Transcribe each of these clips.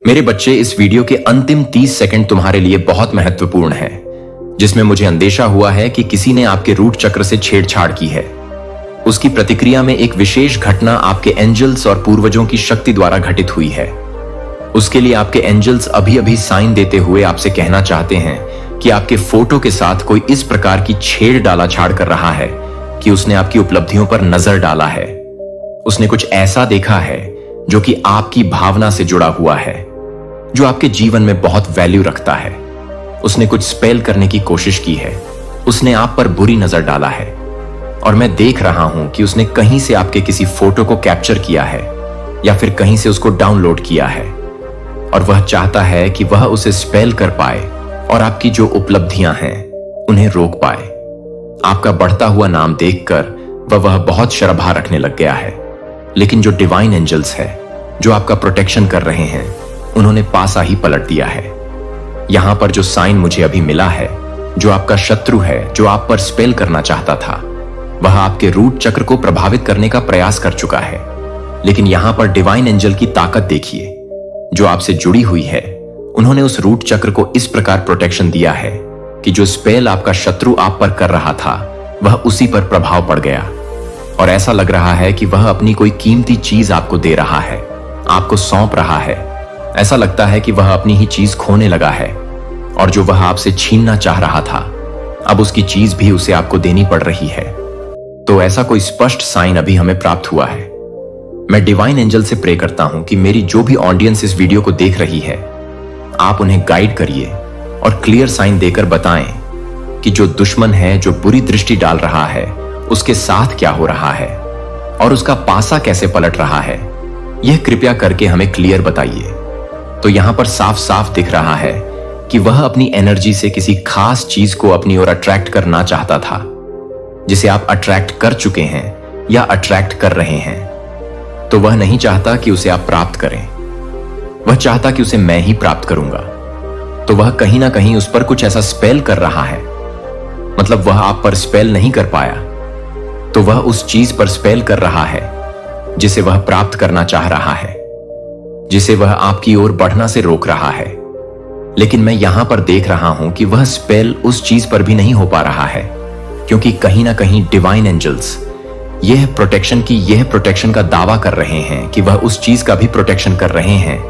मेरे बच्चे, इस वीडियो के अंतिम 30 सेकंड तुम्हारे लिए बहुत महत्वपूर्ण है, जिसमें मुझे अंदेशा हुआ है कि किसी ने आपके रूट चक्र से छेड़छाड़ की है। उसकी प्रतिक्रिया में एक विशेष घटना आपके एंजल्स और पूर्वजों की शक्ति द्वारा घटित हुई है। उसके लिए आपके एंजल्स अभी अभी साइन देते हुए आपसे कहना चाहते हैं कि आपके फोटो के साथ कोई इस प्रकार की छेड़ डालाछाड़ कर रहा है कि उसने आपकी उपलब्धियों पर नजर डाला है। उसने कुछ ऐसा देखा है जो कि आपकी भावना से जुड़ा हुआ है, जो आपके जीवन में बहुत वैल्यू रखता है। उसने कुछ स्पेल करने की कोशिश की है। उसने आप पर बुरी नजर डाला है और मैं देख रहा हूं कि उसने कहीं से आपके किसी फोटो को कैप्चर किया है या फिर कहीं से उसको डाउनलोड किया है और वह चाहता है कि वह उसे स्पेल कर पाए और आपकी जो उपलब्धियां हैं उन्हें रोक पाए। आपका बढ़ता हुआ नाम देखकर वह बहुत शर्महा रखने लग गया है, लेकिन जो डिवाइन एंजल्स है जो आपका प्रोटेक्शन कर रहे हैं उन्होंने पासा ही पलट दिया है। यहां पर जो साइन मुझे अभी मिला है, जो आपका शत्रु है, जो आप पर स्पेल करना चाहता था, वह आपके रूट चक्र को प्रभावित करने का प्रयास कर चुका है। लेकिन यहां पर डिवाइन एंजल की ताकत देखिए, जो आपसे जुड़ी हुई है। उन्होंने उस रूट चक्र को इस प्रकार प्रोटेक्शन दिया है कि जो स्पेल आपका शत्रु आप पर कर रहा था वह उसी पर प्रभाव पड़ गया और ऐसा लग रहा है कि वह अपनी कोई कीमती चीज आपको दे रहा है, आपको सौंप रहा है। ऐसा लगता है कि वह अपनी ही चीज खोने लगा है और जो वह आपसे छीनना चाह रहा था, अब उसकी चीज भी उसे आपको देनी पड़ रही है। तो ऐसा कोई स्पष्ट साइन अभी हमें प्राप्त हुआ है। मैं डिवाइन एंजल से प्रे करता हूं कि मेरी जो भी ऑडियंस इस वीडियो को देख रही है, आप उन्हें गाइड करिए और क्लियर साइन देकर बताएं कि जो दुश्मन है, जो बुरी दृष्टि डाल रहा है, उसके साथ क्या हो रहा है और उसका पासा कैसे पलट रहा है। यह कृपया करके हमें क्लियर बताइए। तो यहां पर साफ साफ दिख रहा है कि वह अपनी एनर्जी से किसी खास चीज को अपनी ओर अट्रैक्ट करना चाहता था, जिसे आप अट्रैक्ट कर चुके हैं या अट्रैक्ट कर रहे हैं। तो वह नहीं चाहता कि उसे आप प्राप्त करें, वह चाहता कि उसे मैं ही प्राप्त करूंगा। तो वह कहीं ना कहीं उस पर कुछ ऐसा स्पेल कर रहा है, मतलब वह आप पर स्पेल नहीं कर पाया, तो वह उस चीज पर स्पेल कर रहा है जिसे वह प्राप्त करना चाह रहा है, जिसे वह आपकी ओर बढ़ना से रोक रहा है। लेकिन मैं यहां पर देख रहा हूं कि वह स्पेल उस चीज पर भी नहीं हो पा रहा है, क्योंकि कहीं ना कहीं डिवाइन एंजल्स यह प्रोटेक्शन का दावा कर रहे हैं कि वह उस चीज का भी प्रोटेक्शन कर रहे हैं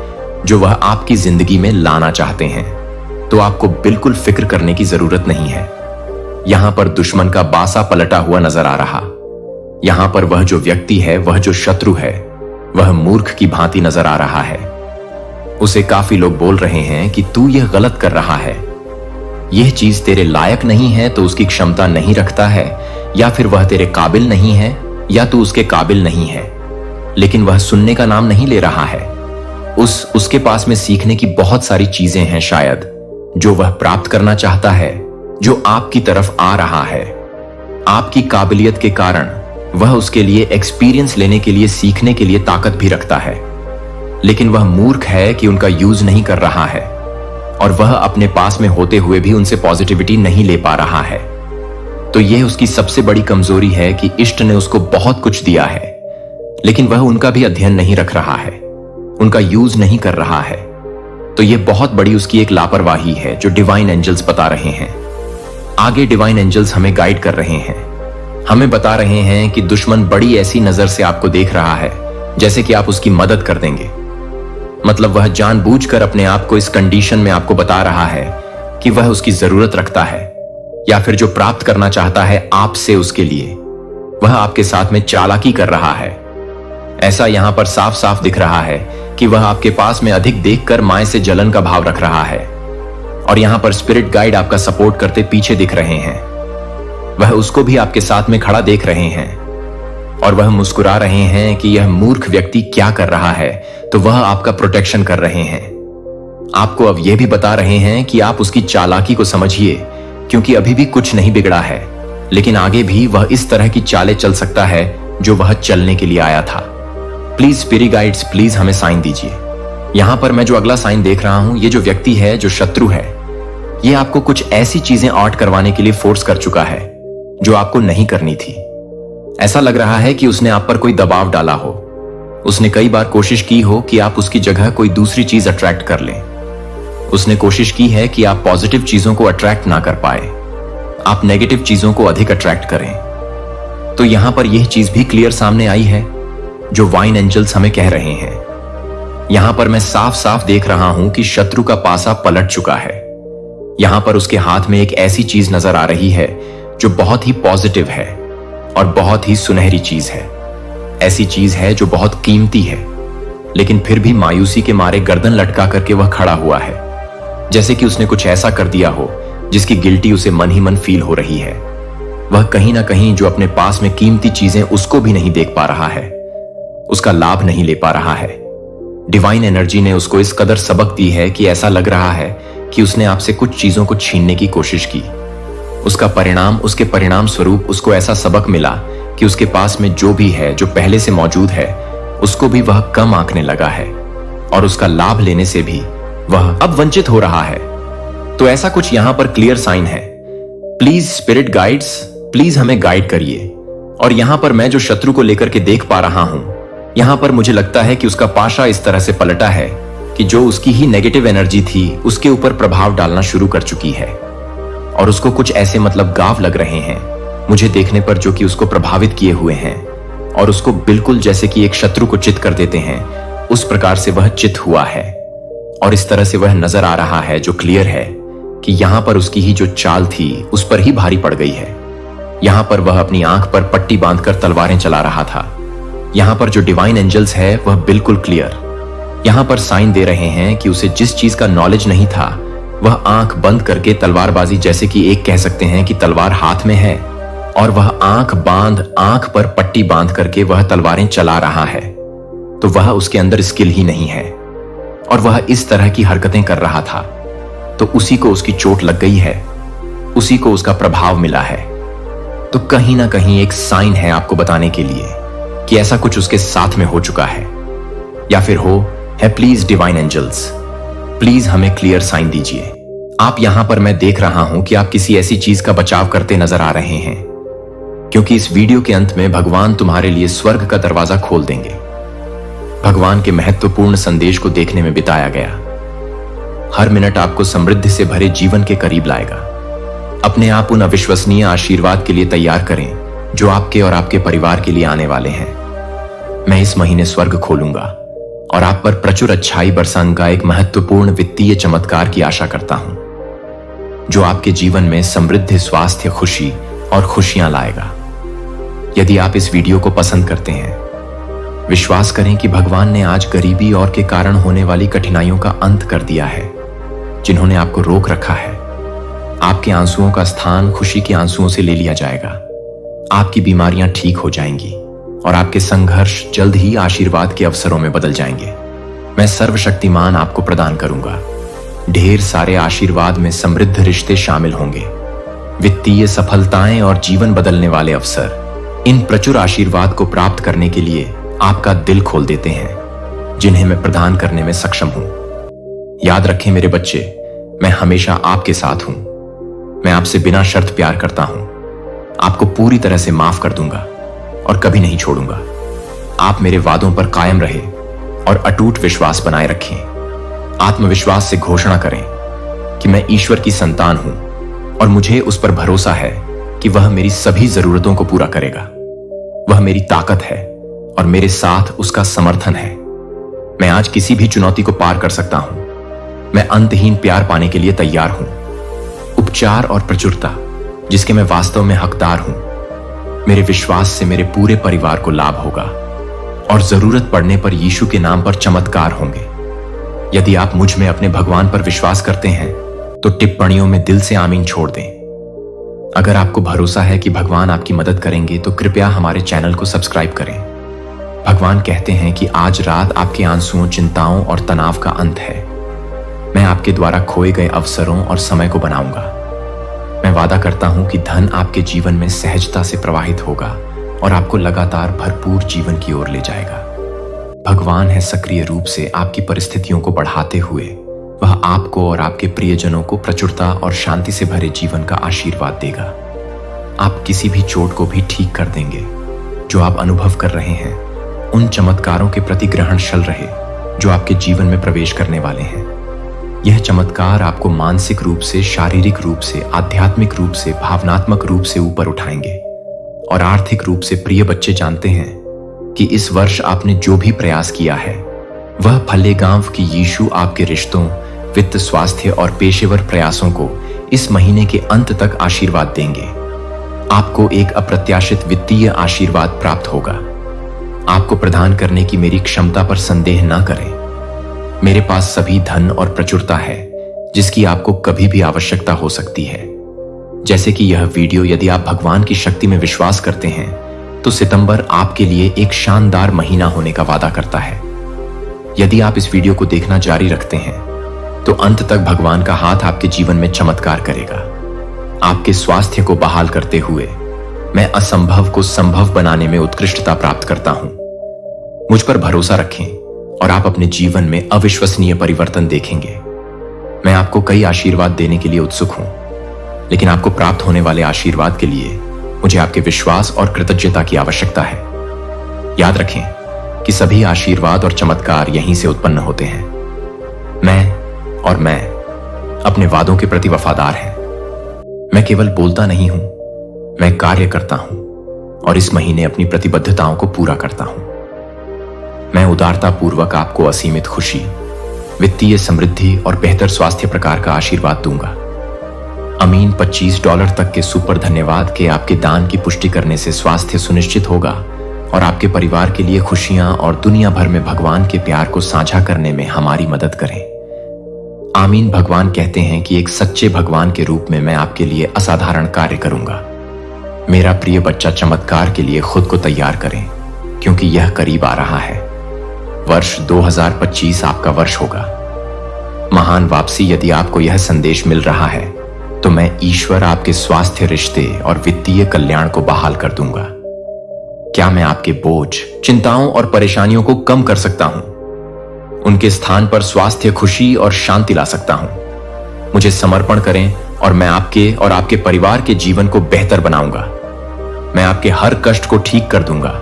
जो वह आपकी जिंदगी में लाना चाहते हैं। तो आपको बिल्कुल फिक्र करने की जरूरत नहीं है। यहां पर दुश्मन का बासा पलटा हुआ नजर आ रहा। यहां पर वह जो व्यक्ति है, वह जो शत्रु है, वह मूर्ख की भांति नजर आ रहा है। उसे काफी लोग बोल रहे हैं कि तू यह गलत कर रहा है, यह चीज तेरे लायक नहीं है, तो उसकी क्षमता नहीं रखता है, या फिर वह तेरे काबिल नहीं है, या तू उसके काबिल नहीं है। लेकिन वह सुनने का नाम नहीं ले रहा है। उसके पास में सीखने की बहुत सारी चीजें हैं शायद, जो वह प्राप्त करना चाहता है, जो आपकी तरफ आ रहा है। आपकी काबिलियत के कारण वह उसके लिए एक्सपीरियंस लेने के लिए, सीखने के लिए ताकत भी रखता है। लेकिन वह मूर्ख है कि उनका यूज नहीं कर रहा है और वह अपने पास में होते हुए भी उनसे पॉजिटिविटी नहीं ले पा रहा है। तो यह उसकी सबसे बड़ी कमजोरी है कि इष्ट ने उसको बहुत कुछ दिया है, लेकिन वह उनका भी अध्ययन नहीं रख रहा है, उनका यूज नहीं कर रहा है। तो यह बहुत बड़ी उसकी एक लापरवाही है जो डिवाइन एंजल्स बता रहे हैं। आगे डिवाइन एंजल्स हमें गाइड कर रहे हैं, हमें बता रहे हैं कि दुश्मन बड़ी ऐसी नजर से आपको देख रहा है जैसे कि आप उसकी मदद कर देंगे। मतलब वह जानबूझकर अपने आप को इस कंडीशन में आपको बता रहा है कि वह उसकी जरूरत रखता है, या फिर जो प्राप्त करना चाहता है आपसे, उसके लिए वह आपके साथ में चालाकी कर रहा है। ऐसा यहां पर साफ साफ दिख रहा है कि वह आपके पास में अधिक देखकर माय से जलन का भाव रख रहा है और यहां पर स्पिरिट गाइड आपका सपोर्ट करते पीछे दिख रहे हैं। वह उसको भी आपके साथ में खड़ा देख रहे हैं और वह मुस्कुरा रहे हैं कि यह मूर्ख व्यक्ति क्या कर रहा है, तो वह आपका प्रोटेक्शन कर रहे हैं। आपको अब यह भी बता रहे हैं कि आप उसकी चालाकी को समझिए, क्योंकि अभी भी कुछ नहीं बिगड़ा है, लेकिन आगे भी वह इस तरह की चालें चल सकता है जो वह चलने के लिए आया था। प्लीज स्पिरिट गाइड्स, प्लीज हमें साइन दीजिए। यहां पर मैं जो अगला साइन देख रहा हूं, ये जो व्यक्ति है, जो शत्रु है, यह आपको कुछ ऐसी चीजें आउट करवाने के लिए फोर्स कर चुका है जो आपको नहीं करनी थी। ऐसा लग रहा है कि उसने आप पर कोई दबाव डाला हो उसने कई बार कोशिश की हो कि आप उसकी जगह कोई दूसरी चीज अट्रैक्ट कर लें। उसने कोशिश की है कि आप पॉजिटिव चीजों को अट्रैक्ट ना कर पाए, आप नेगेटिव चीजों को अधिक अट्रैक्ट करें। तो यहां पर यह चीज भी क्लियर सामने आई है जो वाइन एंजल्स हमें कह रहे हैं। यहां पर मैं साफ साफ देख रहा हूं कि शत्रु का पासा पलट चुका है। यहां पर उसके हाथ में एक ऐसी चीज नजर आ रही है जो बहुत ही पॉजिटिव है और बहुत ही सुनहरी चीज है। ऐसी चीज है जो बहुत कीमती है, लेकिन फिर भी मायूसी के मारे गर्दन लटका करके वह खड़ा हुआ है, जैसे कि उसने कुछ ऐसा कर दिया हो जिसकी गिल्टी उसे मन ही मन फील हो रही है। वह कहीं ना कहीं जो अपने पास में कीमती चीजें उसको भी नहीं देख पा रहा है, उसका लाभ नहीं ले पा रहा है। डिवाइन एनर्जी ने उसको इस कदर सबक दी है कि ऐसा लग रहा है कि उसने आपसे कुछ चीजों को छीनने की कोशिश की। उसके परिणाम स्वरूप उसको ऐसा सबक मिला कि उसके पास में जो भी है, जो पहले से मौजूद है, उसको भी वह कम आंकने लगा है और उसका लाभ लेने से भी वह अब वंचित हो रहा है। तो ऐसा कुछ यहां पर क्लियर साइन है। प्लीज स्पिरिट गाइड्स, प्लीज हमें गाइड करिए। और यहां पर मैं जो शत्रु को लेकर के देख पा रहा हूं, यहां पर मुझे लगता है कि उसका पाशा इस तरह से पलटा है कि जो उसकी ही नेगेटिव एनर्जी थी उसके ऊपर प्रभाव डालना शुरू कर चुकी है और उसको कुछ ऐसे गाव लग रहे हैं मुझे देखने पर, जो कि उसको प्रभावित किए हुए हैं और उसको बिल्कुल जैसे कि एक शत्रु को चित कर देते हैं, उस प्रकार से वह चित हुआ है। और इस तरह से वह नजर आ रहा है जो क्लियर है कि यहां पर उसकी ही जो चाल थी उस पर ही भारी पड़ गई है। यहां पर वह अपनी आंख पर पट्टी बांधकर तलवारें चला रहा था। यहां पर जो डिवाइन एंजल्स है वह बिल्कुल क्लियर यहां पर साइन दे रहे हैं कि उसे जिस चीज का नॉलेज नहीं था वह आंख बंद करके तलवारबाजी, जैसे कि एक कह सकते हैं कि तलवार हाथ में है और वह आंख पर पट्टी बांध करके वह तलवारें चला रहा है। तो वह उसके अंदर स्किल ही नहीं है और वह इस तरह की हरकतें कर रहा था, तो उसी को उसकी चोट लग गई है, उसी को उसका प्रभाव मिला है। तो कहीं ना कहीं एक साइन है आपको बताने के लिए कि ऐसा कुछ उसके साथ में हो चुका है या फिर हो है। प्लीज डिवाइन एंजल्स, प्लीज हमें क्लियर साइन दीजिए। आप यहां पर मैं देख रहा हूं कि आप किसी ऐसी चीज का बचाव करते नजर आ रहे हैं, क्योंकि इस वीडियो के अंत में भगवान तुम्हारे लिए स्वर्ग का दरवाजा खोल देंगे। भगवान के महत्वपूर्ण संदेश को देखने में बिताया गया हर मिनट आपको समृद्धि से भरे जीवन के करीब लाएगा। अपने आप उन अविश्वसनीय आशीर्वाद के लिए तैयार करें जो आपके और आपके परिवार के लिए आने वाले हैं। मैं इस महीने स्वर्ग खोलूंगा और आप पर प्रचुर अच्छाई बरसाऊंगा। एक महत्वपूर्ण वित्तीय चमत्कार की आशा करता हूं जो आपके जीवन में समृद्धि, स्वास्थ्य, खुशी और खुशियां लाएगा। यदि आप इस वीडियो को पसंद करते हैं, विश्वास करें कि भगवान ने आज गरीबी और के कारण होने वाली कठिनाइयों का अंत कर दिया है जिन्होंने आपको रोक रखा है। आपके आंसुओं का स्थान खुशी के आंसुओं से ले लिया जाएगा। आपकी बीमारियां ठीक हो जाएंगी और आपके संघर्ष जल्द ही आशीर्वाद के अवसरों में बदल जाएंगे। मैं सर्वशक्तिमान आपको प्रदान करूंगा। ढेर सारे आशीर्वाद में समृद्ध रिश्ते शामिल होंगे, वित्तीय सफलताएं और जीवन बदलने वाले अवसर। इन प्रचुर आशीर्वाद को प्राप्त करने के लिए आपका दिल खोल देते हैं, जिन्हें मैं प्रदान करने में सक्षम हूं। याद रखें मेरे बच्चे, मैं हमेशा आपके साथ हूं। मैं आपसे बिना शर्त प्यार करता हूं, आपको पूरी तरह से माफ कर दूंगा और कभी नहीं छोड़ूंगा। आप मेरे वादों पर कायम रहे और अटूट विश्वास बनाए रखें। आत्मविश्वास से घोषणा करें कि मैं ईश्वर की संतान हूं और मुझे उस पर भरोसा है कि वह मेरी सभी जरूरतों को पूरा करेगा। वह मेरी ताकत है और मेरे साथ उसका समर्थन है। मैं आज किसी भी चुनौती को पार कर सकता हूं। मैं अंतहीन प्यार पाने के लिए तैयार हूं, उपचार और प्रचुरता जिसके मैं वास्तव में हकदार हूं। मेरे विश्वास से मेरे पूरे परिवार को लाभ होगा और जरूरत पड़ने पर यीशु के नाम पर चमत्कार होंगे। यदि आप मुझ में अपने भगवान पर विश्वास करते हैं तो टिप्पणियों में दिल से आमीन छोड़ दें। अगर आपको भरोसा है कि भगवान आपकी मदद करेंगे तो कृपया हमारे चैनल को सब्सक्राइब करें। भगवान कहते हैं कि आज रात आपके आंसुओं, चिंताओं और तनाव का अंत है। मैं आपके द्वारा खोए गए अवसरों और समय को बनाऊंगा। मैं वादा करता हूं कि धन आपके जीवन में सहजता से प्रवाहित होगा और आपको लगातार भरपूर जीवन की ओर ले जाएगा। भगवान है सक्रिय रूप से आपकी परिस्थितियों को बढ़ाते हुए वह आपको और आपके प्रियजनों को प्रचुरता और शांति से भरे जीवन का आशीर्वाद देगा। आप किसी भी चोट को भी ठीक कर देंगे जो आप अनुभव कर रहे हैं उन चमत्कारों के प्रति ग्रहणशील रहे जो आपके जीवन में प्रवेश करने वाले हैं। यह चमत्कार आपको मानसिक रूप से, शारीरिक रूप से, आध्यात्मिक रूप से, भावनात्मक रूप से ऊपर उठाएंगे। और आर्थिक रूप से प्रिय बच्चे जानते हैं कि इस वर्ष आपने जो भी प्रयास किया है वह फलेगांव की यीशु आपके रिश्तों, वित्त, स्वास्थ्य और पेशेवर प्रयासों को इस महीने के अंत तक आशीर्वाद देंगे। आपको एक अप्रत्याशित वित्तीय आशीर्वाद प्राप्त होगा। आपको प्रदान करने की मेरी क्षमता पर संदेह न करें। मेरे पास सभी धन और प्रचुरता है जिसकी आपको कभी भी आवश्यकता हो सकती है। जैसे कि यह वीडियो, यदि आप भगवान की शक्ति में विश्वास करते हैं तो सितंबर आपके लिए एक शानदार महीना होने का वादा करता है। यदि आप इस वीडियो को देखना जारी रखते हैं तो अंत तक भगवान का हाथ आपके जीवन में चमत्कार करेगा। आपके स्वास्थ्य को बहाल करते हुए मैं असंभव को संभव बनाने में उत्कृष्टता प्राप्त करता हूं। मुझ पर भरोसा रखें और आप अपने जीवन में अविश्वसनीय परिवर्तन देखेंगे। मैं आपको कई आशीर्वाद देने के लिए उत्सुक हूं, लेकिन आपको प्राप्त होने वाले आशीर्वाद के लिए मुझे आपके विश्वास और कृतज्ञता की आवश्यकता है। याद रखें कि सभी आशीर्वाद और चमत्कार यहीं से उत्पन्न होते हैं। मैं अपने वादों के प्रति वफादार हैं। मैं केवल बोलता नहीं हूं, मैं कार्य करता हूं और इस महीने अपनी प्रतिबद्धताओं को पूरा करता हूं। मैं उदारता पूर्वक आपको असीमित खुशी, वित्तीय समृद्धि और बेहतर स्वास्थ्य प्रकार का आशीर्वाद दूंगा। अमीन, $25 तक के सुपर धन्यवाद के आपके दान की पुष्टि करने से स्वास्थ्य सुनिश्चित होगा और आपके परिवार के लिए खुशियां और दुनिया भर में भगवान के प्यार को साझा करने में हमारी मदद करें। आमीन। भगवान कहते हैं कि एक सच्चे भगवान के रूप में मैं आपके लिए असाधारण कार्य करूंगा। मेरा प्रिय बच्चा, चमत्कार के लिए खुद को तैयार करें क्योंकि यह करीब आ रहा है। वर्ष 2025 आपका वर्ष होगा। महान वापसी। यदि आपको यह संदेश मिल रहा है तो मैं ईश्वर आपके स्वास्थ्य, रिश्ते और वित्तीय कल्याण को बहाल कर दूंगा। क्या मैं आपके बोझ, चिंताओं और परेशानियों को कम कर सकता हूं? उनके स्थान पर स्वास्थ्य, खुशी और शांति ला सकता हूं। मुझे समर्पण करें और मैं आपके और आपके परिवार के जीवन को बेहतर बनाऊंगा। मैं आपके हर कष्ट को ठीक कर दूंगा।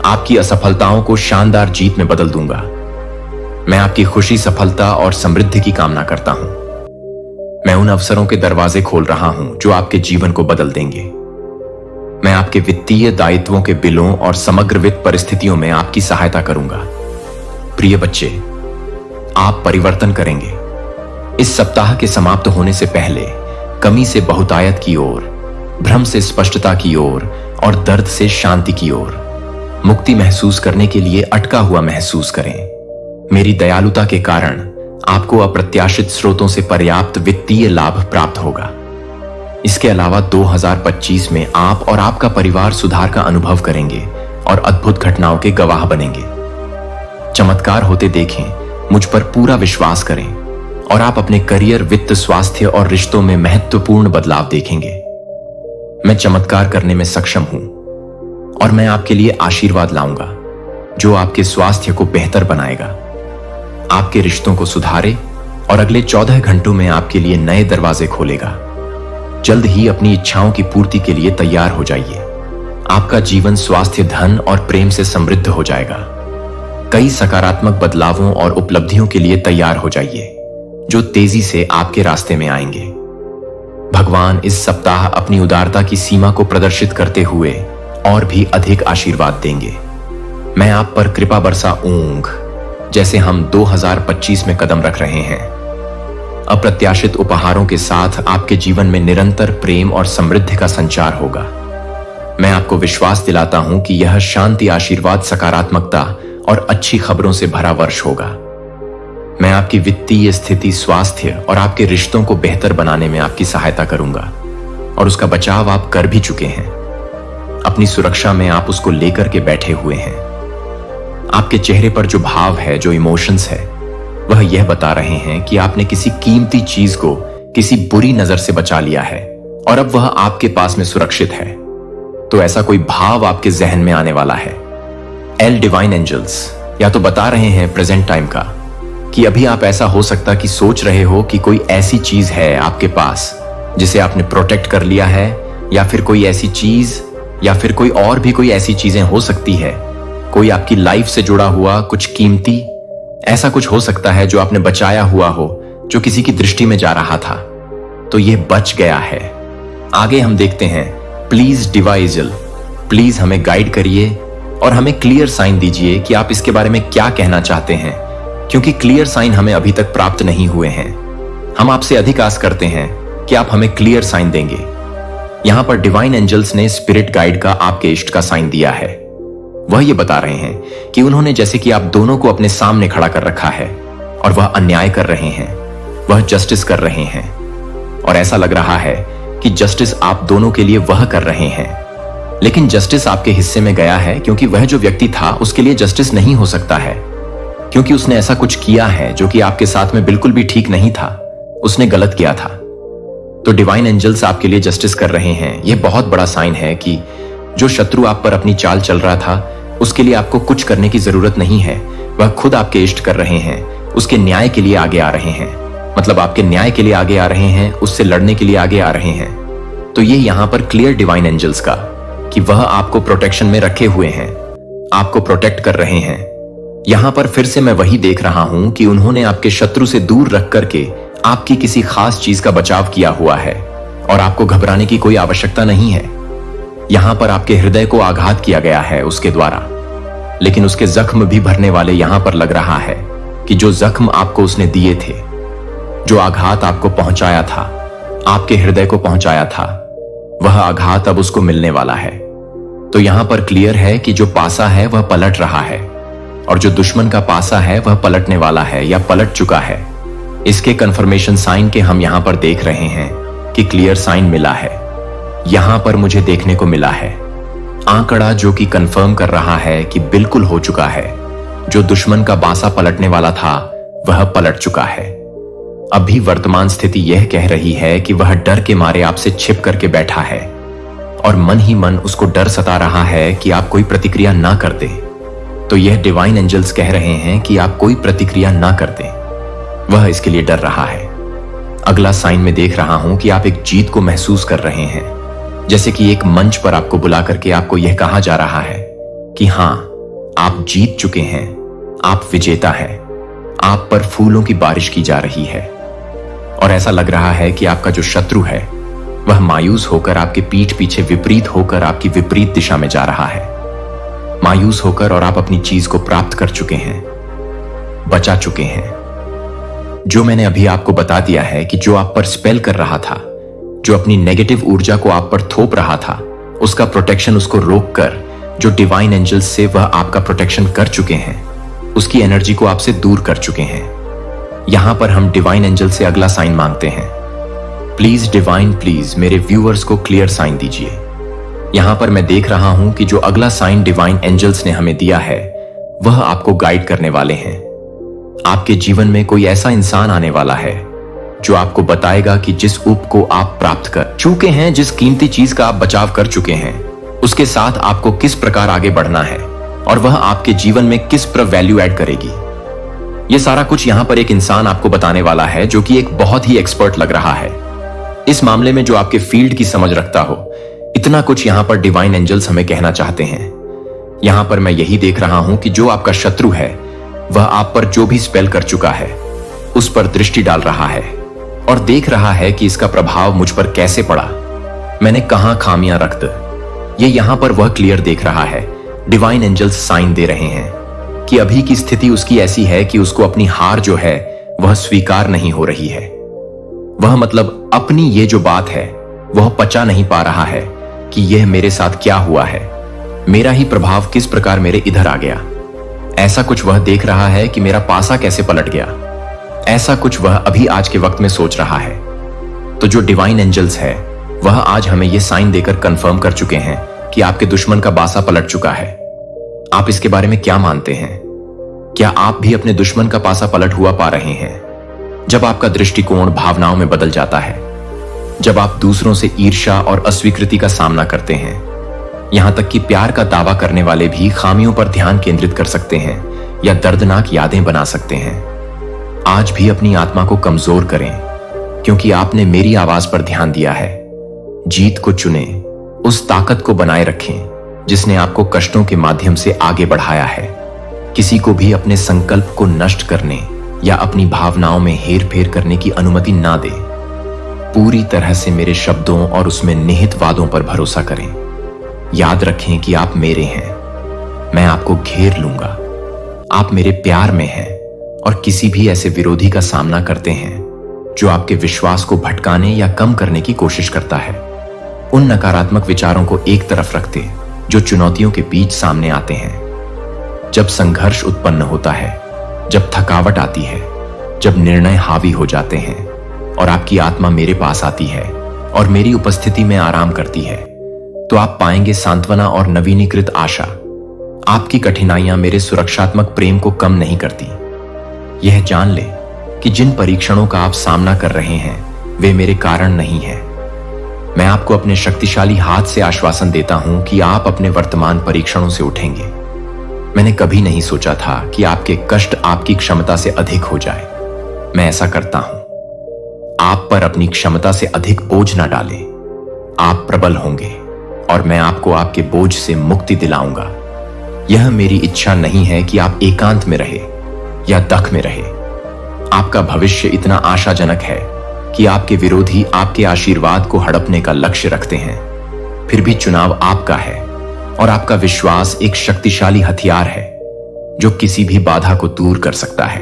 आपकी असफलताओं को शानदार जीत में बदल दूंगा। मैं आपकी खुशी, सफलता और समृद्धि की कामना करता हूं। मैं उन अवसरों के दरवाजे खोल रहा हूं जो आपके जीवन को बदल देंगे। मैं आपके वित्तीय दायित्वों के बिलों और समग्र वित्त परिस्थितियों में आपकी सहायता करूंगा। प्रिय बच्चे, आप परिवर्तन करेंगे। इस सप्ताह के समाप्त होने से पहले कमी से बहुतायत की ओर, भ्रम से स्पष्टता की ओर और दर्द से शांति की ओर मुक्ति महसूस करने के लिए अटका हुआ महसूस करें। मेरी दयालुता के कारण आपको अप्रत्याशित स्रोतों से पर्याप्त वित्तीय लाभ प्राप्त होगा। इसके अलावा 2025 में आप और आपका परिवार सुधार का अनुभव करेंगे और अद्भुत घटनाओं के गवाह बनेंगे। चमत्कार होते देखें, मुझ पर पूरा विश्वास करें और आप अपने करियर, वित्त, स्वास्थ्य और रिश्तों में महत्वपूर्ण बदलाव देखेंगे। मैं चमत्कार करने में सक्षम हूं और मैं आपके लिए आशीर्वाद लाऊंगा जो आपके स्वास्थ्य को बेहतर बनाएगा, आपके रिश्तों को सुधारे और अगले 14 घंटों में आपके लिए नए दरवाजे खोलेगा। जल्द ही अपनी इच्छाओं की पूर्ति के लिए तैयार हो जाइए। आपका जीवन स्वास्थ्य, धन और प्रेम से समृद्ध हो जाएगा। कई सकारात्मक बदलावों और उपलब्धियों के लिए तैयार हो जाइए जो तेजी से आपके रास्ते में आएंगे। भगवान इस सप्ताह अपनी उदारता की सीमा को प्रदर्शित करते हुए और भी अधिक आशीर्वाद देंगे। मैं आप पर कृपा बरसाऊंग जैसे हम 2025 में कदम रख रहे हैं। अप्रत्याशित उपहारों के साथ आपके जीवन में निरंतर प्रेम और समृद्धि का संचार होगा। मैं आपको विश्वास दिलाता हूं कि यह शांति, आशीर्वाद, सकारात्मकता और अच्छी खबरों से भरा वर्ष होगा। मैं आपकी वित्तीय स्थिति, स्वास्थ्य और आपके रिश्तों को बेहतर बनाने में आपकी सहायता करूंगा और उसका बचाव आप कर भी चुके हैं। अपनी सुरक्षा में आप उसको लेकर के बैठे हुए हैं। आपके चेहरे पर जो भाव है, जो इमोशंस है, वह यह बता रहे हैं कि आपने किसी कीमती चीज को किसी बुरी नजर से बचा लिया है और अब वह आपके पास में सुरक्षित है। तो ऐसा कोई भाव आपके जहन में आने वाला है। एल डिवाइन एंजल्स या तो बता रहे हैं प्रेजेंट टाइम का कि अभी आप ऐसा हो सकता कि सोच रहे हो कि कोई ऐसी चीज है आपके पास जिसे आपने प्रोटेक्ट कर लिया है, या फिर कोई ऐसी चीज या फिर कोई और भी कोई ऐसी चीजें हो सकती है कोई आपकी लाइफ से जुड़ा हुआ कुछ कीमती, ऐसा कुछ हो सकता है जो आपने बचाया हुआ हो, जो किसी की दृष्टि में जा रहा था, तो यह बच गया है। आगे हम देखते हैं। प्लीज डिवाइजल, प्लीज हमें गाइड करिए और हमें क्लियर साइन दीजिए कि आप इसके बारे में क्या कहना चाहते हैं, क्योंकि क्लियर साइन हमें अभी तक प्राप्त नहीं हुए हैं। हम आपसे अधिक आस करते हैं कि आप हमें क्लियर साइन देंगे। यहां पर डिवाइन एंजल्स ने स्पिरिट गाइड का आपके इष्ट का साइन दिया है। वह ये बता रहे हैं कि उन्होंने जैसे कि आप दोनों को अपने सामने खड़ा कर रखा है और वह अन्याय कर रहे हैं, वह जस्टिस कर रहे हैं, और ऐसा लग रहा है कि जस्टिस आप दोनों के लिए वह कर रहे हैं, लेकिन जस्टिस आपके हिस्से में गया है क्योंकि वह जो व्यक्ति था उसके लिए जस्टिस नहीं हो सकता है, क्योंकि उसने ऐसा कुछ किया है जो कि आपके साथ में बिल्कुल भी ठीक नहीं था, उसने गलत किया था। तो डिवाइन एंजल्स आपके लिए जस्टिस कर रहे हैं। यह बहुत बड़ा साइन है कि जो शत्रु आप पर अपनी चाल चल रहा था उसके लिए आपको कुछ करने की जरूरत नहीं है, वह खुद आपके इष्ट कर रहे हैं, उसके न्याय के लिए आगे आ रहे हैं, मतलब आपके न्याय के लिए आगे आ रहे हैं, उससे लड़ने के लिए आगे आ रहे हैं। तो ये यहां पर क्लियर डिवाइन एंजल्स का कि वह आपको प्रोटेक्शन में रखे हुए हैं, आपको प्रोटेक्ट कर रहे हैं। यहां पर फिर से मैं वही देख रहा हूं कि उन्होंने आपके शत्रु से दूर रख करके आपकी किसी खास चीज का बचाव किया हुआ है और आपको घबराने की कोई आवश्यकता नहीं है। यहां पर आपके हृदय को आघात किया गया है उसके द्वारा, लेकिन उसके जख्म भी भरने वाले यहां पर लग रहा है कि जो जख्म आपको उसने दिए थे, जो आघात आपको पहुंचाया था, आपके हृदय को पहुंचाया था, वह आघात अब उसको मिलने वाला है। तो यहां पर क्लियर है कि जो पासा है वह पलट रहा है और जो दुश्मन का पासा है वह पलटने वाला है या पलट चुका है। इसके कंफर्मेशन साइन के हम यहां पर देख रहे हैं कि क्लियर साइन मिला है। यहां पर मुझे देखने को मिला है आंकड़ा जो कि कंफर्म कर रहा है कि बिल्कुल हो चुका है। जो दुश्मन का बासा पलटने वाला था वह पलट चुका है। अभी वर्तमान स्थिति यह कह रही है कि वह डर के मारे आपसे छिप करके बैठा है और मन ही मन उसको डर सता रहा है कि आप कोई प्रतिक्रिया ना कर दें। तो यह डिवाइन एंजल्स कह रहे हैं कि आप कोई प्रतिक्रिया ना कर दें, वह इसके लिए डर रहा है। अगला साइन में देख रहा हूं कि आप एक जीत को महसूस कर रहे हैं, जैसे कि एक मंच पर आपको बुला करके आपको यह कहा जा रहा है कि हां, आप जीत चुके हैं, आप विजेता हैं, आप पर फूलों की बारिश की जा रही है। और ऐसा लग रहा है कि आपका जो शत्रु है वह मायूस होकर आपके पीठ पीछे विपरीत होकर आपकी विपरीत दिशा में जा रहा है, मायूस होकर, और आप अपनी चीज को प्राप्त कर चुके हैं, बचा चुके हैं। जो मैंने अभी आपको बता दिया है कि जो आप पर स्पेल कर रहा था, जो अपनी नेगेटिव ऊर्जा को आप पर थोप रहा था, उसका प्रोटेक्शन उसको रोककर जो डिवाइन एंजल्स से वह आपका प्रोटेक्शन कर चुके हैं, उसकी एनर्जी को आपसे दूर कर चुके हैं। यहां पर हम डिवाइन एंजल से अगला साइन मांगते हैं। प्लीज डिवाइन, प्लीज मेरे व्यूअर्स को क्लियर साइन दीजिए। यहां पर मैं देख रहा हूं कि जो अगला साइन डिवाइन एंजल्स ने हमें दिया है वह आपको गाइड करने वाले हैं। आपके जीवन में कोई ऐसा इंसान आने वाला है जो आपको बताएगा कि जिस उप को आप प्राप्त कर चुके हैं, जिस कीमती चीज का आप बचाव कर चुके हैं, उसके साथ आपको किस प्रकार आगे बढ़ना है और वह आपके जीवन में किस पर वैल्यू ऐड करेगी। यह सारा कुछ यहां पर एक इंसान आपको बताने वाला है जो कि एक बहुत ही एक्सपर्ट लग रहा है इस मामले में, जो आपके फील्ड की समझ रखता हो। इतना कुछ यहां पर डिवाइन एंजल्स हमें कहना चाहते हैं। यहां पर मैं यही देख रहा हूं कि जो आपका शत्रु है वह आप पर जो भी स्पेल कर चुका है उस पर दृष्टि डाल रहा है और देख रहा है कि इसका प्रभाव मुझ पर कैसे पड़ा, मैंने कहां खामियां रख दी। ये यहां पर वह क्लियर देख रहा है। डिवाइन एंजल्स साइन दे रहे हैं कि अभी की स्थिति उसकी ऐसी है कि उसको अपनी हार जो है वह स्वीकार नहीं हो रही है। वह मतलब अपनी ये जो बात है वह पचा नहीं पा रहा है कि यह मेरे साथ क्या हुआ है, मेरा ही प्रभाव किस प्रकार मेरे इधर आ गया। ऐसा कुछ वह देख रहा है कि मेरा पासा कैसे पलट गया। ऐसा कुछ वह अभी आज के वक्त में सोच रहा है। तो जो डिवाइन एंजल्स है वह आज हमें यह साइन देकर कंफर्म कर चुके हैं कि आपके दुश्मन का बासा पलट चुका है। आप इसके बारे में क्या मानते हैं? क्या आप भी अपने दुश्मन का पासा पलट हुआ पा रहे हैं? जब आपका दृष्टिकोण भावनाओं में बदल जाता है, जब आप दूसरों से ईर्ष्या और अस्वीकृति का सामना करते हैं, यहां तक कि प्यार का दावा करने वाले भी खामियों पर ध्यान केंद्रित कर सकते हैं या दर्दनाक यादें बना सकते हैं। आज भी अपनी आत्मा को कमजोर करें, क्योंकि आपने मेरी आवाज पर ध्यान दिया है। जीत को चुनें, उस ताकत को बनाए रखें जिसने आपको कष्टों के माध्यम से आगे बढ़ाया है। किसी को भी अपने संकल्प को नष्ट करने या अपनी भावनाओं में हेर फेर करने की अनुमति ना दे। पूरी तरह से मेरे शब्दों और उसमें निहित वादों पर भरोसा करें। याद रखें कि आप मेरे हैं। मैं आपको घेर लूंगा। आप मेरे प्यार में हैं और किसी भी ऐसे विरोधी का सामना करते हैं जो आपके विश्वास को भटकाने या कम करने की कोशिश करता है। उन नकारात्मक विचारों को एक तरफ रखते जो चुनौतियों के बीच सामने आते हैं। जब संघर्ष उत्पन्न होता है, जब थकावट आती है, जब निर्णय हावी हो जाते हैं और आपकी आत्मा मेरे पास आती है और मेरी उपस्थिति में आराम करती है, तो आप पाएंगे सांत्वना और नवीनीकृत आशा। आपकी कठिनाइयां मेरे सुरक्षात्मक प्रेम को कम नहीं करती। यह जान ले कि जिन परीक्षणों का आप सामना कर रहे हैं वे मेरे कारण नहीं हैं। मैं आपको अपने शक्तिशाली हाथ से आश्वासन देता हूं कि आप अपने वर्तमान परीक्षणों से उठेंगे। मैंने कभी नहीं सोचा था कि आपके कष्ट आपकी क्षमता से अधिक हो जाए। मैं ऐसा करता हूं। आप पर अपनी क्षमता से अधिक बोझ ना डालें। आप प्रबल होंगे और मैं आपको आपके बोझ से मुक्ति दिलाऊंगा। यह मेरी इच्छा नहीं है कि आप एकांत में रहे या दख में रहे। आपका भविष्य इतना आशाजनक है कि आपके विरोधी आपके आशीर्वाद को हड़पने का लक्ष्य रखते हैं। फिर भी चुनाव आपका है और आपका विश्वास एक शक्तिशाली हथियार है जो किसी भी बाधा को दूर कर सकता है।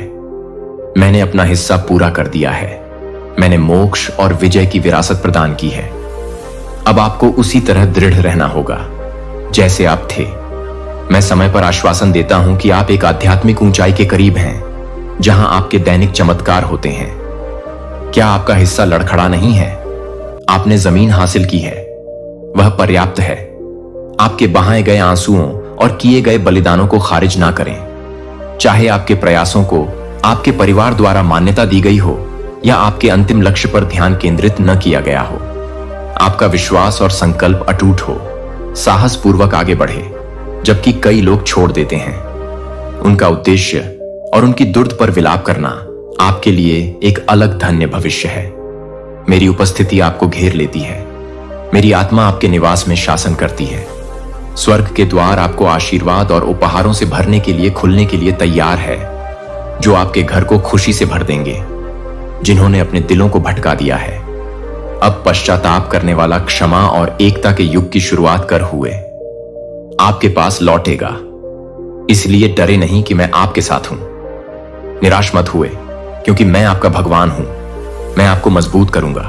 मैंने अपना हिस्सा पूरा कर दिया है। मैंने मोक्ष और विजय की विरासत प्रदान की है। अब आपको उसी तरह दृढ़ रहना होगा जैसे आप थे। मैं समय पर आश्वासन देता हूं कि आप एक आध्यात्मिक ऊंचाई के करीब हैं जहां आपके दैनिक चमत्कार होते हैं। क्या आपका हिस्सा लड़खड़ा नहीं है? आपने जमीन हासिल की है, वह पर्याप्त है। आपके बहाए गए आंसुओं और किए गए बलिदानों को खारिज ना करें। चाहे आपके प्रयासों को आपके परिवार द्वारा मान्यता दी गई हो या आपके अंतिम लक्ष्य पर ध्यान केंद्रित न किया गया हो, आपका विश्वास और संकल्प अटूट हो। साहस पूर्वक आगे बढ़े जबकि कई लोग छोड़ देते हैं। उनका उद्देश्य और उनकी दुर्द पर विलाप करना आपके लिए एक अलग धन्य भविष्य है। मेरी उपस्थिति आपको घेर लेती है। मेरी आत्मा आपके निवास में शासन करती है। स्वर्ग के द्वार आपको आशीर्वाद और उपहारों से भरने के लिए खुलने के लिए तैयार है, जो आपके घर को खुशी से भर देंगे। जिन्होंने अपने दिलों को भटका दिया है, अब पश्चाताप करने वाला क्षमा और एकता के युग की शुरुआत कर हुए आपके पास लौटेगा। इसलिए डरे नहीं कि मैं आपके साथ हूं। निराश मत हुए क्योंकि मैं आपका भगवान हूं। मैं आपको मजबूत करूंगा,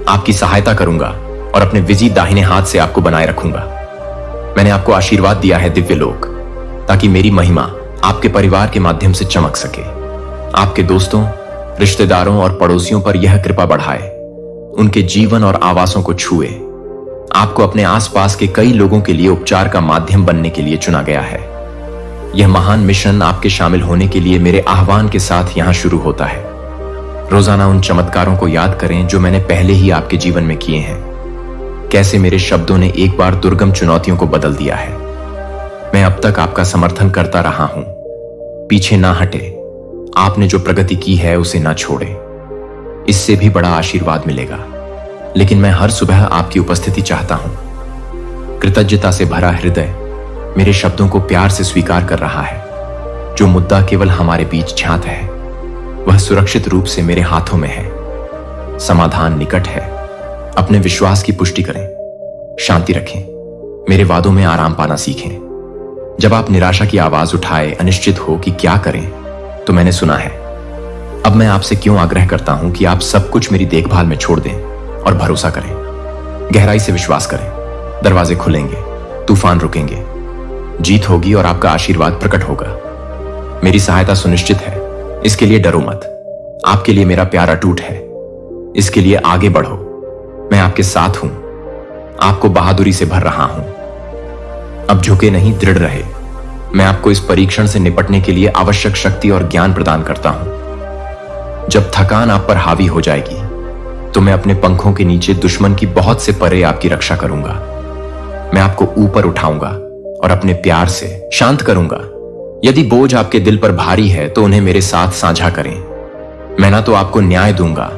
आपकी सहायता करूंगा और अपने विजित दाहिने हाथ से आपको बनाए रखूंगा। मैंने आपको आशीर्वाद दिया है दिव्य लोक, ताकि मेरी महिमा आपके परिवार के माध्यम से चमक सके। आपके दोस्तों, रिश्तेदारों और पड़ोसियों पर यह कृपा बढ़ाए, उनके जीवन और आवासों को छुए। आपको अपने आसपास के कई लोगों के लिए उपचार का माध्यम बनने के लिए चुना गया है। यह महान मिशन आपके शामिल होने के लिए मेरे आह्वान के साथ यहां शुरू होता है। रोजाना उन चमत्कारों को याद करें जो मैंने पहले ही आपके जीवन में किए हैं। कैसे मेरे शब्दों ने एक बार दुर्गम चुनौतियों को बदल दिया है। मैं अब तक आपका समर्थन करता रहा हूं। पीछे ना हटे। आपने जो प्रगति की है उसे ना छोड़े। इससे भी बड़ा आशीर्वाद मिलेगा। लेकिन मैं हर सुबह आपकी उपस्थिति चाहता हूं। कृतज्ञता से भरा हृदय मेरे शब्दों को प्यार से स्वीकार कर रहा है। जो मुद्दा केवल हमारे बीच झांत है, वह सुरक्षित रूप से मेरे हाथों में है। समाधान निकट है। अपने विश्वास की पुष्टि करें, शांति रखें, मेरे वादों में आराम पाना सीखें। जब आप निराशा की आवाज उठाए, अनिश्चित हो कि क्या करें, तो मैंने सुना है। अब मैं आपसे क्यों आग्रह करता हूं कि आप सब कुछ मेरी देखभाल में छोड़ दें और भरोसा करें। गहराई से विश्वास करें। दरवाजे खुलेंगे, तूफान रुकेंगे, जीत होगी और आपका आशीर्वाद प्रकट होगा। मेरी सहायता सुनिश्चित है, इसके लिए डरो मत। आपके लिए मेरा प्यार अटूट है, इसके लिए आगे बढ़ो। मैं आपके साथ हूं, आपको बहादुरी से भर रहा हूं। अब झुके नहीं, दृढ़ रहे। मैं आपको इस परीक्षण से निपटने के लिए आवश्यक शक्ति और ज्ञान प्रदान करता हूं। जब थकान आप पर हावी हो जाएगी, तो मैं अपने पंखों के नीचे दुश्मन की बहुत से परे आपकी रक्षा करूंगा। मैं आपको ऊपर उठाऊंगा और अपने प्यार से शांत करूंगा। यदि बोझ आपके दिल पर भारी है तो उन्हें मेरे साथ साझा करें। मैं ना तो आपको न्याय दूंगा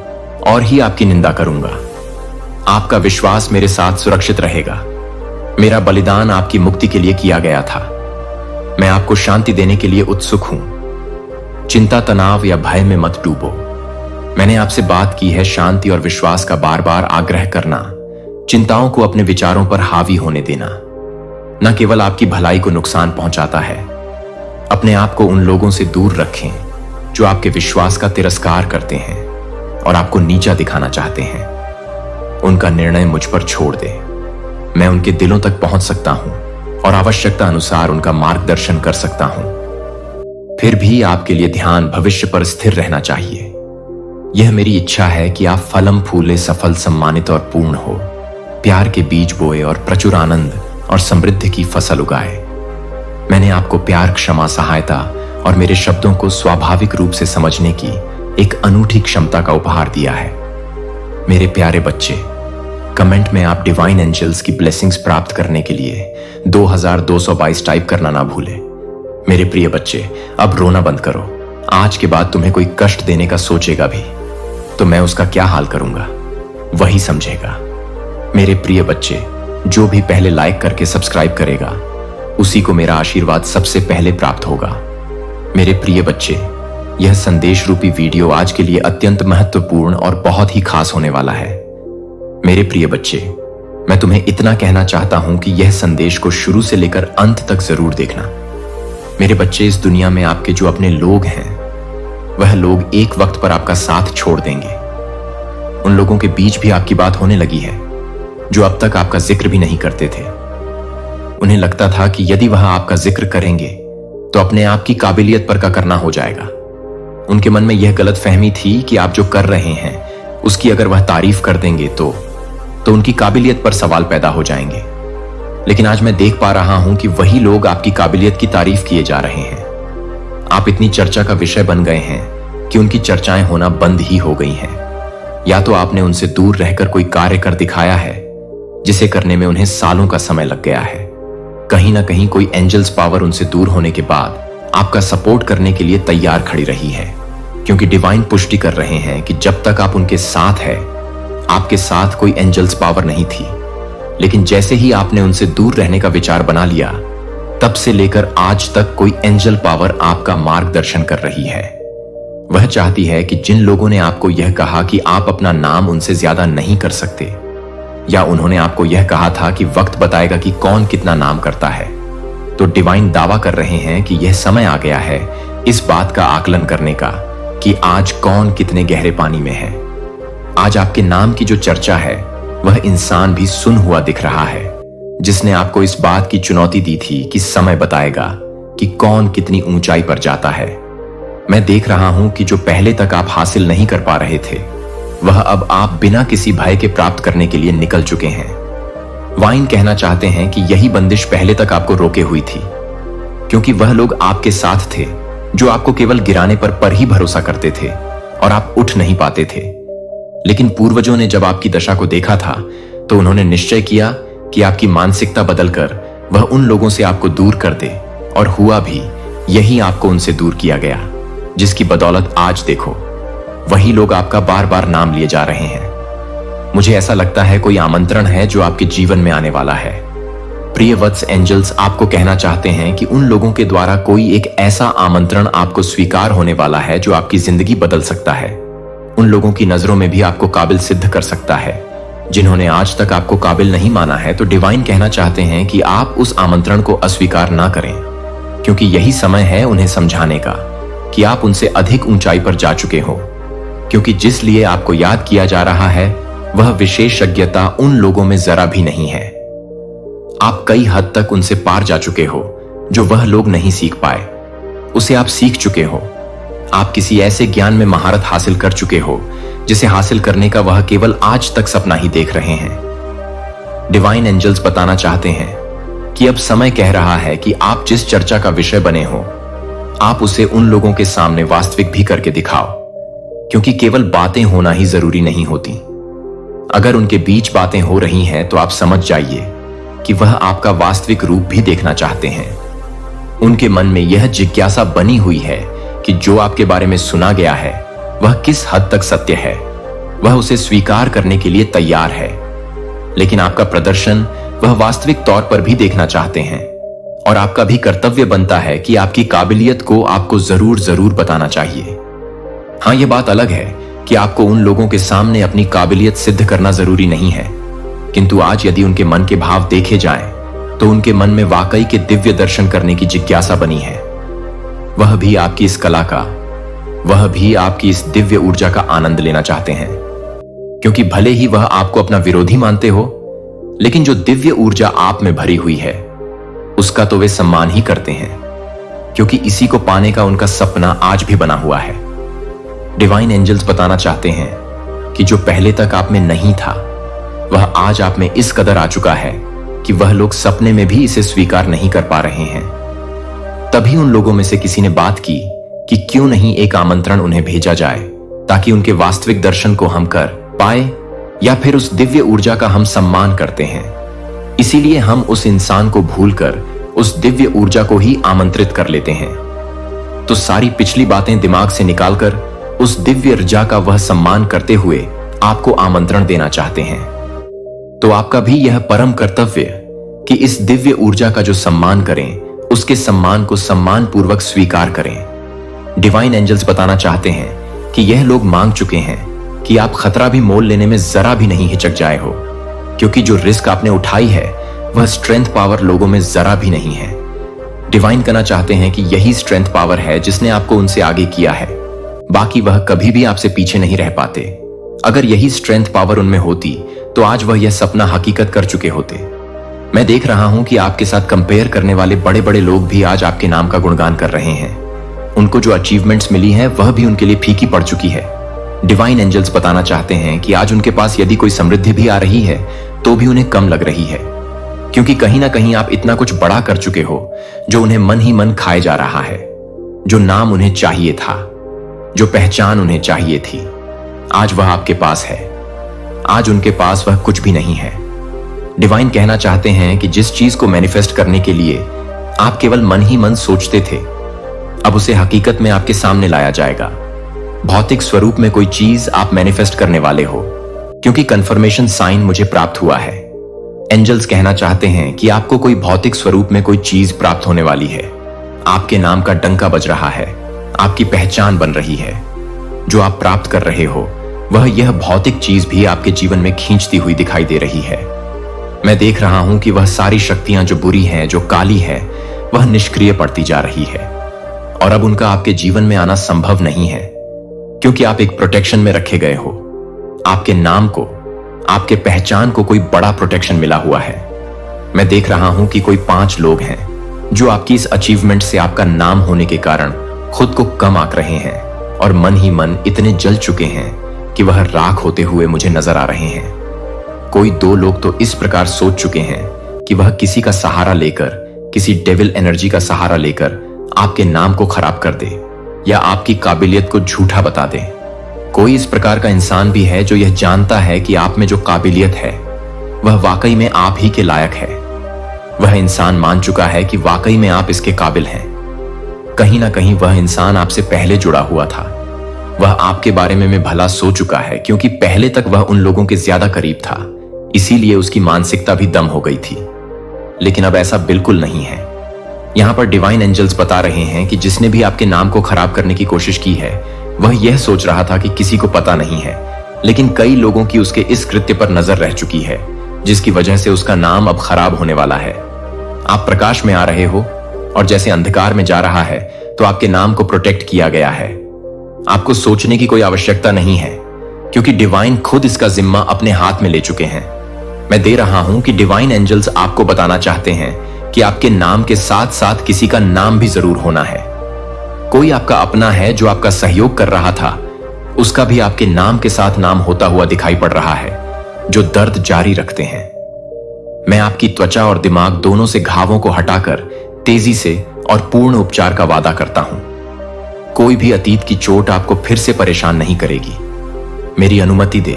और ही आपकी निंदा करूंगा। आपका विश्वास मेरे साथ सुरक्षित रहेगा। मेरा बलिदान आपकी मुक्ति के लिए किया गया था। मैं आपको शांति देने के लिए उत्सुक हूं। चिंता, तनाव या भय में मत डूबो। मैंने आपसे बात की है शांति और विश्वास का बार बार आग्रह करना, चिंताओं को अपने विचारों पर हावी होने देना न केवल आपकी भलाई को नुकसान पहुंचाता है। अपने आप को उन लोगों से दूर रखें जो आपके विश्वास का तिरस्कार करते हैं और आपको नीचा दिखाना चाहते हैं। उनका निर्णय मुझ पर छोड़ दे। मैं उनके दिलों तक पहुंच सकता हूं और आवश्यकता अनुसार उनका मार्गदर्शन कर सकता हूं। फिर भी आपके लिए ध्यान भविष्य पर स्थिर रहना चाहिए। यह मेरी इच्छा है कि आप फलम फूले, सफल, सम्मानित और पूर्ण हो, प्यार के बीज बोए और प्रचुर आनंद और समृद्धि की फसल उगाए। मैंने आपको प्यार, क्षमा, सहायता और मेरे शब्दों को स्वाभाविक रूप से समझने की एक अनूठी क्षमता का उपहार दिया है। मेरे प्यारे बच्चे, कमेंट में आप डिवाइन एंजल्स की ब्लेसिंग्स प्राप्त करने के लिए 2222 टाइप करना ना भूलें। मेरे प्रिय बच्चे, अब रोना बंद करो। आज के बाद तुम्हें कोई कष्ट देने का सोचेगा भी तो मैं उसका क्या हाल करूंगा वही समझेगा। मेरे प्रिय बच्चे, जो भी पहले लाइक करके सब्सक्राइब करेगा उसी को मेरा आशीर्वाद सबसे पहले प्राप्त होगा। मेरे प्रिय बच्चे, यह संदेश रूपी वीडियो आज के लिए अत्यंत महत्वपूर्ण और बहुत ही खास होने वाला है। मेरे प्रिय बच्चे, मैं तुम्हें इतना कहना चाहता हूं कि यह संदेश को शुरू से लेकर अंत तक जरूर देखना। मेरे बच्चे, इस दुनिया में आपके जो अपने लोग हैं वह लोग एक वक्त पर आपका साथ छोड़ देंगे। उन लोगों के बीच भी आपकी बात होने लगी है जो अब तक आपका जिक्र भी नहीं करते थे। उन्हें लगता था कि यदि वह आपका जिक्र करेंगे तो अपने आप की काबिलियत पर का करना हो जाएगा। उनके मन में यह गलतफहमी थी कि आप जो कर रहे हैं उसकी अगर वह तारीफ कर देंगे तो उनकी काबिलियत पर सवाल पैदा हो जाएंगे। लेकिन आज मैं देख पा रहा हूं कि वही लोग आपकी काबिलियत की तारीफ किए जा रहे हैं। आप इतनी चर्चा का विषय बन गए हैं कि उनकी चर्चाएं होना बंद ही हो गई हैं। या तो आपने उनसे दूर रहकर कोई कार्य कर दिखाया है जिसे करने में उन्हें सालों का समय लग गया है। कहीं ना कहीं कोई एंजल्स पावर उनसे दूर होने के बाद आपका सपोर्ट करने के लिए तैयार खड़ी रही है, क्योंकि डिवाइन पुष्टि कर रहे हैं कि जब तक आप उनके साथ हैं आपके साथ कोई एंजल्स पावर नहीं थी। लेकिन जैसे ही आपने उनसे दूर रहने का विचार बना लिया तब से लेकर आज तक कोई एंजल पावर आपका मार्गदर्शन कर रही है। वह चाहती है कि जिन लोगों ने आपको यह कहा कि आप अपना नाम उनसे ज्यादा नहीं कर सकते, या उन्होंने आपको यह कहा था कि वक्त बताएगा कि कौन कितना नाम करता है, तो डिवाइन दावा कर रहे हैं कि यह समय आ गया है इस बात का आकलन करने का कि आज कौन कितने गहरे पानी में है। आज आपके नाम की जो चर्चा है वह इंसान भी सुन हुआ दिख रहा है, जिसने आपको इस बात की चुनौती दी थी कि समय बताएगा कि कौन कितनी ऊंचाई पर जाता है। मैं देख रहा हूं कि जो पहले तक आप हासिल नहीं कर पा रहे थे वह अब आप बिना किसी भय के प्राप्त करने के लिए निकल चुके हैं। वाइन कहना चाहते हैं कि यही बंदिश पहले तक आपको रोके हुई थी, क्योंकि वह लोग आपके साथ थे जो आपको केवल गिराने पर ही भरोसा करते थे और आप उठ नहीं पाते थे। लेकिन पूर्वजों ने जब आपकी दशा को देखा था तो उन्होंने निश्चय किया कि आपकी मानसिकता बदलकर वह उन लोगों से आपको दूर कर दे, और हुआ भी यही। आपको उनसे दूर किया गया, जिसकी बदौलत आज देखो वही लोग आपका बार बार नाम लिए जा रहे हैं। मुझे ऐसा लगता है कोई आमंत्रण है जो आपके जीवन में आने वाला है। प्रिय वत्स, एंजल्स आपको कहना चाहते हैं कि उन लोगों के द्वारा कोई एक ऐसा आमंत्रण आपको स्वीकार होने वाला है जो आपकी जिंदगी बदल सकता है। उन लोगों की नजरों में भी आपको काबिल सिद्ध कर सकता है जिन्होंने आज तक आपको काबिल नहीं माना है। तो डिवाइन कहना चाहते हैं कि आप उस आमंत्रण को अस्वीकार ना करें, क्योंकि यही समय है उन्हें समझाने का कि आप उनसे अधिक ऊंचाई पर जा चुके हो। क्योंकि जिस लिए आपको याद किया जा रहा है वह विशेषज्ञता उन लोगों में जरा भी नहीं है। आप कई हद तक उनसे पार जा चुके हो जो वह लोग नहीं सीख पाए, उसे आप सीख चुके हो। आप किसी ऐसे ज्ञान में महारत हासिल कर चुके हो जिसे हासिल करने का वह केवल आज तक सपना ही देख रहे हैं। डिवाइन एंजल्स बताना चाहते हैं कि अब समय कह रहा है कि आप जिस चर्चा का विषय बने हो आप उसे उन लोगों के सामने वास्तविक भी करके दिखाओ, क्योंकि केवल बातें होना ही जरूरी नहीं होती। अगर उनके बीच बातें हो रही हैं तो आप समझ जाइए कि वह आपका वास्तविक रूप भी देखना चाहते हैं। उनके मन में यह जिज्ञासा बनी हुई है कि जो आपके बारे में सुना गया है वह किस हद तक सत्य है। वह उसे स्वीकार करने के लिए तैयार है, लेकिन आपका प्रदर्शन वह वास्तविक तौर पर भी देखना चाहते हैं, और आपका भी कर्तव्य बनता है कि आपकी काबिलियत को आपको जरूर जरूर बताना चाहिए। हाँ, यह बात अलग है कि आपको उन लोगों के सामने अपनी काबिलियत सिद्ध करना जरूरी नहीं है, किंतु आज यदि उनके मन के भाव देखे जाएं, तो उनके मन में वाकई के दिव्य दर्शन करने की जिज्ञासा बनी है। वह भी आपकी इस कला का, वह भी आपकी इस दिव्य ऊर्जा का आनंद लेना चाहते हैं, क्योंकि भले ही वह आपको अपना विरोधी मानते हो, लेकिन जो दिव्य ऊर्जा आप में भरी हुई है उसका तो वे सम्मान ही करते हैं, क्योंकि इसी को पाने का उनका सपना आज भी बना हुआ है। डिवाइन एंजल्स बताना चाहते हैं कि जो पहले तक आप में नहीं था, वह आज आप में इस कदर आ चुका है कि वह लोग सपने में भी इसे स्वीकार नहीं कर पा रहे हैं। तभी उन लोगों में से किसी ने बात की कि क्यों नहीं एक आमंत्रण उन्हें भेजा जाए, ताकि उनके वास्तविक दर्शन को हम कर पाए, या फिर उस दिव्य ऊर्जा का हम सम्मान करते हैं। इसीलिए हम उस इंसान को भूलकर उस दिव्य ऊर्जा को ही आमंत्रित कर लेते हैं। तो सारी पिछली बातें दिमाग से निकालकर उस दिव्य ऊर्जा का वह सम्मान करते हुए आपको आमंत्रण देना चाहते हैं। तो आपका भी यह परम कर्तव्य कि इस दिव्य ऊर्जा का जो सम्मान करें, उसके सम्मान को सम्मान पूर्वक स्वीकार करें। डिवाइन एंजल्स बताना चाहते हैं कि यह लोग मांग चुके हैं कि आप खतरा भी मोल लेने में जरा भी नहीं हिचक जाए हो, क्योंकि जो रिस्क आपने उठाई है वह स्ट्रेंथ पावर लोगों में जरा भी नहीं है। डिवाइन कहना चाहते हैं कि यही स्ट्रेंथ पावर है जिसने आपको उनसे आगे किया है, बाकी वह कभी भी आपसे पीछे नहीं रह पाते। अगर यही स्ट्रेंथ पावर उनमें होती तो आज वह यह सपना हकीकत कर चुके होते। मैं देख रहा हूं कि आपके साथ कंपेयर करने वाले बड़े बड़े लोग भी आज आपके नाम का गुणगान कर रहे हैं। उनको जो अचीवमेंट्स मिली है वह भी उनके लिए फीकी पड़ चुकी है। डिवाइन एंजल्स बताना चाहते हैं कि आज उनके पास यदि कोई समृद्धि भी आ रही है तो भी उन्हें कम लग रही है, क्योंकि कहीं ना कहीं आप इतना कुछ बड़ा कर चुके हो जो उन्हें मन ही मन खाए जा रहा है। जो नाम उन्हें चाहिए था, जो पहचान उन्हें चाहिए थी, आज वह आपके पास है। आज उनके पास वह कुछ भी नहीं है। डिवाइन कहना चाहते हैं कि जिस चीज को मैनिफेस्ट करने के लिए आप केवल मन ही मन सोचते थे, अब उसे हकीकत में आपके सामने लाया जाएगा। भौतिक स्वरूप में कोई चीज आप मैनिफेस्ट करने वाले हो, क्योंकि कंफर्मेशन साइन मुझे प्राप्त हुआ है। एंजल्स कहना चाहते हैं कि आपको कोई भौतिक स्वरूप में कोई चीज प्राप्त होने वाली है। आपके नाम का डंका बज रहा है, आपकी पहचान बन रही है। जो आप प्राप्त कर रहे हो वह यह भौतिक चीज भी आपके जीवन में खींचती हुई दिखाई दे रही है। मैं देख रहा हूं कि वह सारी शक्तियां जो बुरी हैं, जो काली है, वह निष्क्रिय पड़ती जा रही है, और अब उनका आपके जीवन में आना संभव नहीं है, क्योंकि आप एक प्रोटेक्शन में रखे गए हो। आपके नाम को, आपके पहचान को कोई बड़ा प्रोटेक्शन मिला हुआ है। मैं देख रहा हूं कि कोई 5 लोग हैं जो आपकी इस अचीवमेंट से, आपका नाम होने के कारण खुद को कम आंक रहे हैं, और मन ही मन इतने जल चुके हैं कि वह राख होते हुए मुझे नजर आ रहे हैं। कोई 2 लोग तो इस प्रकार सोच चुके हैं कि वह किसी का सहारा लेकर, किसी डेविल एनर्जी का सहारा लेकर आपके नाम को खराब कर दे, या आपकी काबिलियत को झूठा बता दे। कोई इस प्रकार का इंसान भी है जो यह जानता है कि आप में जो काबिलियत है वह वाकई में आप ही के लायक है। वह इंसान मान चुका है कि वाकई में आप इसके काबिल हैं। कहीं ना कहीं वह इंसान आपसे पहले जुड़ा हुआ था। वह आपके बारे में भला सो चुका है, क्योंकि पहले तक वह उन लोगों के ज्यादा करीब था, इसीलिए उसकी मानसिकता भी दम हो गई थी। लेकिन अब ऐसा बिल्कुल नहीं है। यहां पर डिवाइन एंजल्स बता रहे हैं कि जिसने भी आपके नाम को खराब करने की कोशिश की है, वह यह सोच रहा था कि किसी को पता नहीं है, लेकिन कई लोगों की उसके इस कृत्य पर नजर रह चुकी है, जिसकी वजह से उसका नाम अब खराब होने वाला है। आप प्रकाश में आ रहे हो, और जैसे अंधकार में जा रहा है, तो आपके नाम को प्रोटेक्ट किया गया है। आपको सोचने की कोई आवश्यकता नहीं है, क्योंकि डिवाइन खुद इसका जिम्मा अपने हाथ में ले चुके हैं। मैं दे रहा हूं कि डिवाइन एंजल्स आपको बताना चाहते हैं कि आपके नाम के साथ साथ किसी का नाम भी जरूर होना है। कोई आपका अपना है जो आपका सहयोग कर रहा था, उसका भी आपके नाम के साथ नाम होता हुआ दिखाई पड़ रहा है, जो दर्द जारी रखते हैं। मैं आपकी त्वचा और दिमाग दोनों से घावों को हटाकर तेजी से और पूर्ण उपचार का वादा करता हूं। कोई भी अतीत की चोट आपको फिर से परेशान नहीं करेगी। मेरी अनुमति दे।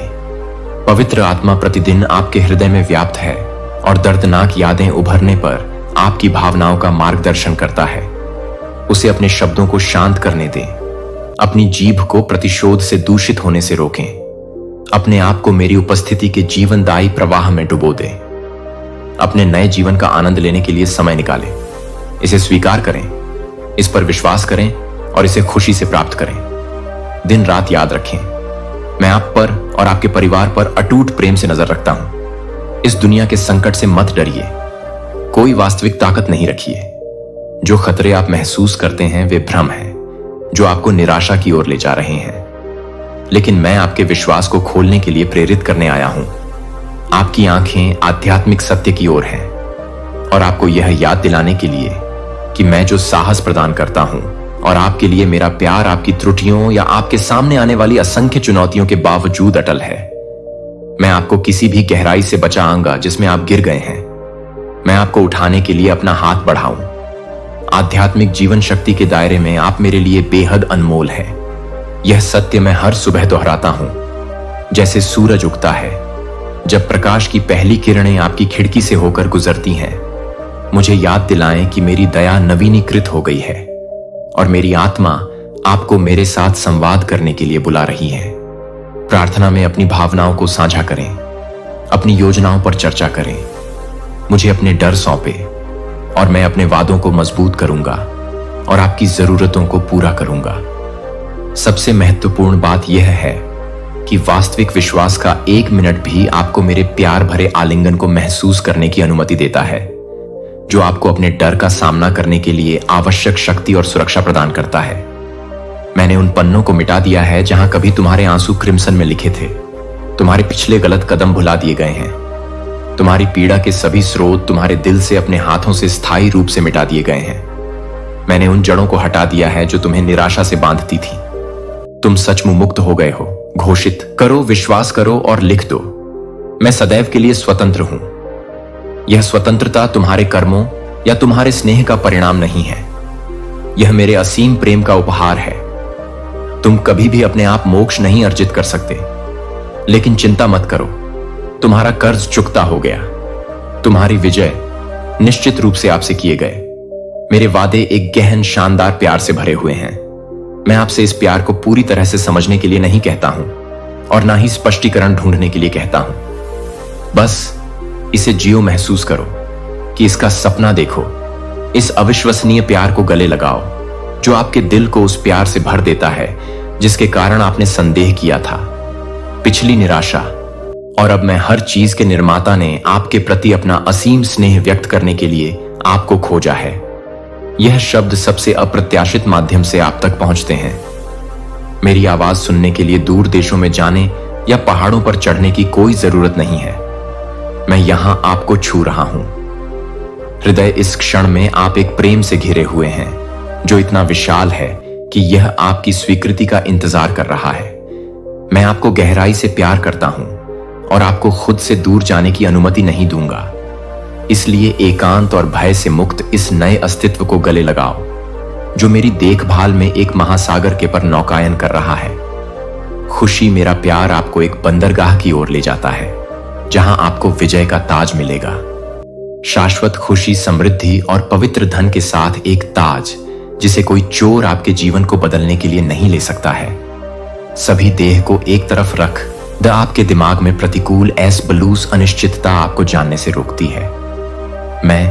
पवित्र आत्मा प्रतिदिन आपके हृदय में व्याप्त है, और दर्दनाक यादें उभरने पर आपकी भावनाओं का मार्गदर्शन करता है। उसे अपने शब्दों को शांत करने दें। अपनी जीभ को प्रतिशोध से दूषित होने से रोकें। अपने आप को मेरी उपस्थिति के जीवनदायी प्रवाह में डुबो दें। अपने नए जीवन का आनंद लेने के लिए समय निकालें। इसे स्वीकार करें, इस पर विश्वास करें और इसे खुशी से प्राप्त करें। दिन रात याद रखें, मैं आप पर और आपके परिवार पर अटूट प्रेम से नजर रखता हूं। इस दुनिया के संकट से मत डरिए, कोई वास्तविक ताकत नहीं रखिए। जो खतरे आप महसूस करते हैं वे भ्रम हैं, जो आपको निराशा की ओर ले जा रहे हैं। लेकिन मैं आपके विश्वास को खोलने के लिए प्रेरित करने आया हूं। आपकी आंखें आध्यात्मिक सत्य की ओर हैं और आपको यह याद दिलाने के लिए कि मैं जो साहस प्रदान करता हूं और आपके लिए मेरा प्यार आपकी त्रुटियों या आपके सामने आने वाली असंख्य चुनौतियों के बावजूद अटल है। मैं आपको किसी भी गहराई से बचाऊंगा जिसमें आप गिर गए हैं। मैं आपको उठाने के लिए अपना हाथ बढ़ाऊं। आध्यात्मिक जीवन शक्ति के दायरे में आप मेरे लिए बेहद अनमोल है। यह सत्य मैं हर सुबह दोहराता हूं। जैसे सूरज उगता है, जब प्रकाश की पहली किरणें आपकी खिड़की से होकर गुजरती हैं, मुझे याद दिलाएं कि मेरी दया नवीनीकृत हो गई है और मेरी आत्मा आपको मेरे साथ संवाद करने के लिए बुला रही है। प्रार्थना में अपनी भावनाओं को साझा करें, अपनी योजनाओं पर चर्चा करें। मुझे अपने डर सौंपे और मैं अपने वादों को मजबूत करूंगा और आपकी जरूरतों को पूरा करूंगा। सबसे महत्वपूर्ण बात यह है कि वास्तविक विश्वास का 1 मिनट भी आपको मेरे प्यार भरे आलिंगन को महसूस करने की अनुमति देता है, जो आपको अपने डर का सामना करने के लिए आवश्यक शक्ति और सुरक्षा प्रदान करता है। मैंने उन पन्नों को मिटा दिया है जहां कभी तुम्हारे आंसू क्रिम्सन में लिखे थे। तुम्हारे पिछले गलत कदम भुला दिए गए हैं। तुम्हारी पीड़ा के सभी स्रोत तुम्हारे दिल से अपने हाथों से स्थायी रूप से मिटा दिए गए हैं। मैंने उन जड़ों को हटा दिया है जो तुम्हें निराशा से बांधती थी। तुम सचमुच मुक्त हो गए हो। घोषित करो, विश्वास करो और लिख दो, मैं सदैव के लिए स्वतंत्र हूं। यह स्वतंत्रता तुम्हारे कर्मों या तुम्हारे स्नेह का परिणाम नहीं है। यह मेरे असीम प्रेम का उपहार है। तुम कभी भी अपने आप मोक्ष नहीं अर्जित कर सकते, लेकिन चिंता मत करो, तुम्हारा कर्ज चुकता हो गया। तुम्हारी विजय निश्चित रूप से आपसे किए गए। मेरे वादे एक गहन शानदार प्यार से भरे हुए हैं। मैं आपसे इस प्यार को पूरी तरह से समझने के लिए नहीं कहता हूं और ना ही स्पष्टीकरण ढूंढने के लिए कहता हूं। बस इसे जियो, महसूस करो कि इसका सपना देखो। इस अविश्वसनीय प्यार को गले लगाओ जो आपके दिल को उस प्यार से भर देता है जिसके कारण आपने संदेह किया था, पिछली निराशा। और अब मैं हर चीज के निर्माता ने आपके प्रति अपना असीम स्नेह व्यक्त करने के लिए आपको खोजा है। यह शब्द सबसे अप्रत्याशित माध्यम से आप तक पहुंचते हैं। मेरी आवाज सुनने के लिए दूर देशों में जाने या पहाड़ों पर चढ़ने की कोई जरूरत नहीं है। मैं यहां आपको छू रहा हूं। हृदय इस क्षण में आप एक प्रेम से घिरे हुए हैं जो इतना विशाल है कि यह आपकी स्वीकृति का इंतजार कर रहा है। मैं आपको गहराई से प्यार करता हूं और आपको खुद से दूर जाने की अनुमति नहीं दूंगा। इसलिए एकांत और भय से मुक्त इस नए अस्तित्व को गले लगाओ जो मेरी देखभाल में एक महासागर के पर नौकायन कर रहा है। खुशी, मेरा प्यार आपको एक बंदरगाह की ओर ले जाता है जहां आपको विजय का ताज मिलेगा। शाश्वत खुशी, समृद्धि और पवित्र धन के साथ एक ताज जिसे कोई चोर आपके जीवन को बदलने के लिए नहीं ले सकता है। सभी देह को एक तरफ रख आपके दिमाग में प्रतिकूल एस बलूस अनिश्चितता आपको जानने से रोकती है। मैं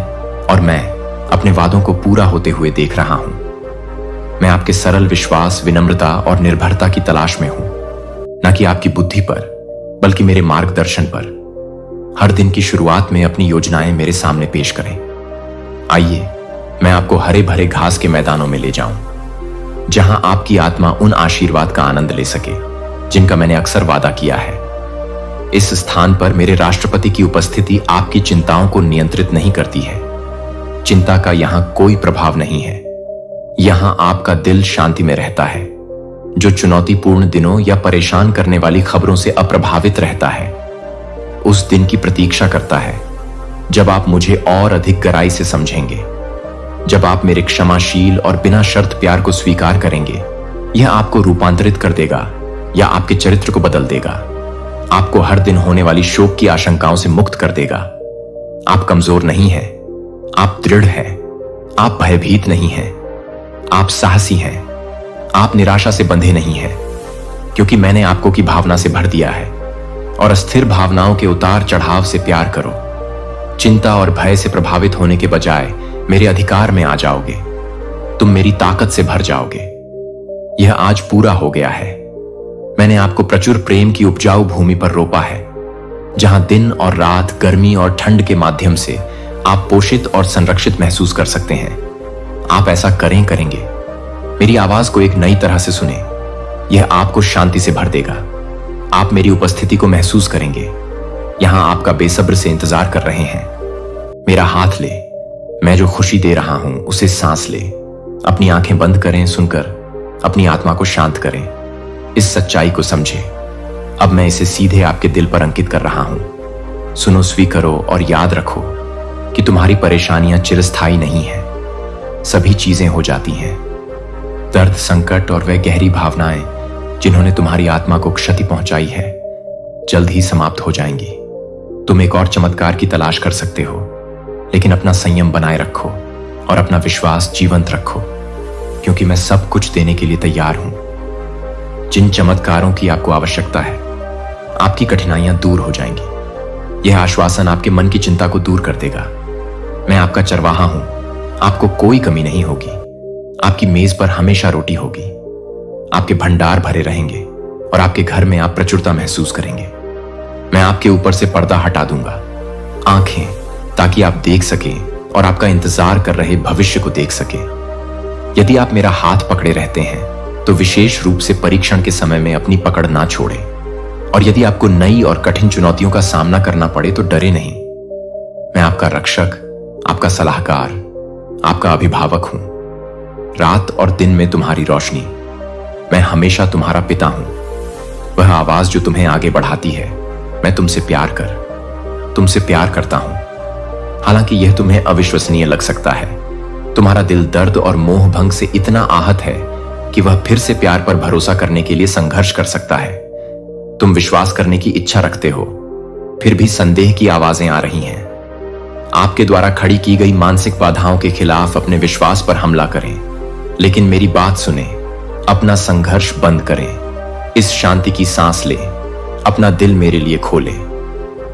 अपने वादों को पूरा होते हुए देख रहा हूं। मैं आपके सरल विश्वास, विनम्रता और निर्भरता की तलाश में हूं, न कि आपकी बुद्धि पर, बल्कि मेरे मार्गदर्शन पर। हर दिन की शुरुआत में अपनी योजनाएं मेरे सामने पेश करें। आइए मैं आपको हरे भरे घास के मैदानों में ले जाऊं जहां आपकी आत्मा उन आशीर्वाद का आनंद ले सके जिनका मैंने अक्सर वादा किया है। इस स्थान पर मेरे राष्ट्रपति की उपस्थिति आपकी चिंताओं को नियंत्रित नहीं करती है। चिंता का यहां कोई प्रभाव नहीं है। यहां आपका दिल शांति में रहता है, जो चुनौतीपूर्ण दिनों या परेशान करने वाली खबरों से अप्रभावित रहता है। उस दिन की प्रतीक्षा करता है जब आप मुझे और अधिक गहराई से समझेंगे, जब आप मेरे क्षमाशील और बिना शर्त प्यार को स्वीकार करेंगे। यह आपको रूपांतरित कर देगा या आपके चरित्र को बदल देगा। आपको हर दिन होने वाली शोक की आशंकाओं से मुक्त कर देगा। आप कमजोर नहीं हैं, आप दृढ़ हैं। आप भयभीत नहीं हैं, आप साहसी हैं। आप निराशा से बंधे नहीं हैं, क्योंकि मैंने आपको की भावना से भर दिया है। और अस्थिर भावनाओं के उतार चढ़ाव से प्यार करो। चिंता और भय से प्रभावित होने के बजाय मेरे अधिकार में आ जाओगे। तुम मेरी ताकत से भर जाओगे। यह आज पूरा हो गया है। मैंने आपको प्रचुर प्रेम की उपजाऊ भूमि पर रोपा है, जहां दिन और रात, गर्मी और ठंड के माध्यम से आप पोषित और संरक्षित महसूस कर सकते हैं। आप ऐसा करेंगे। मेरी आवाज को एक नई तरह से सुने। यह आपको शांति से भर देगा। आप मेरी उपस्थिति को महसूस करेंगे। यहां आपका बेसब्र से इंतजार कर रहे हैं। मेरा हाथ ले। मैं जो खुशी दे रहा हूं उसे सांस ले। अपनी आंखें बंद करें, सुनकर अपनी आत्मा को शांत करें। इस सच्चाई को समझे। अब मैं इसे सीधे आपके दिल पर अंकित कर रहा हूं। सुनो, स्वीकारो और याद रखो कि तुम्हारी परेशानियां चिरस्थायी नहीं है। सभी चीजें हो जाती हैं। दर्द, संकट और वह गहरी भावनाएं जिन्होंने तुम्हारी आत्मा को क्षति पहुंचाई है, जल्द ही समाप्त हो जाएंगी। तुम एक और चमत्कार की तलाश कर सकते हो, लेकिन अपना संयम बनाए रखो और अपना विश्वास जीवंत रखो, क्योंकि मैं सब कुछ देने के लिए तैयार हूं। जिन चमत्कारों की आपको आवश्यकता है, आपकी कठिनाइयां दूर हो जाएंगी। यह आश्वासन आपके मन की चिंता को दूर कर देगा। मैं आपका चरवाहा हूं। आपको कोई कमी नहीं होगी। आपकी मेज पर हमेशा रोटी होगी। आपके भंडार भरे रहेंगे और आपके घर में आप प्रचुरता महसूस करेंगे। मैं आपके ऊपर से पर्दा हटा दूंगा, आंखें, ताकि आप देख सकें और आपका इंतजार कर रहे भविष्य को देख सकें। यदि आप मेरा हाथ पकड़े रहते हैं तो विशेष रूप से परीक्षण के समय में अपनी पकड़ ना छोड़ें। और यदि आपको नई और कठिन चुनौतियों का सामना करना पड़े तो डरे नहीं। मैं आपका रक्षक, आपका सलाहकार, आपका अभिभावक हूं। रात और दिन में तुम्हारी रोशनी। मैं हमेशा तुम्हारा पिता हूं। वह आवाज जो तुम्हें आगे बढ़ाती है। मैं तुमसे प्यार करता हूं। हालांकि यह तुम्हें अविश्वसनीय लग सकता है। तुम्हारा दिल दर्द और मोह भंग से इतना आहत है कि वह फिर से प्यार पर भरोसा करने के लिए संघर्ष कर सकता है। तुम विश्वास करने की इच्छा रखते हो, फिर भी संदेह की आवाजें आ रही हैं। आपके द्वारा खड़ी की गई मानसिक बाधाओं के खिलाफ अपने विश्वास पर हमला करें, लेकिन मेरी बात सुने। अपना संघर्ष बंद करें। इस शांति की सांस ले। अपना दिल मेरे लिए खोले।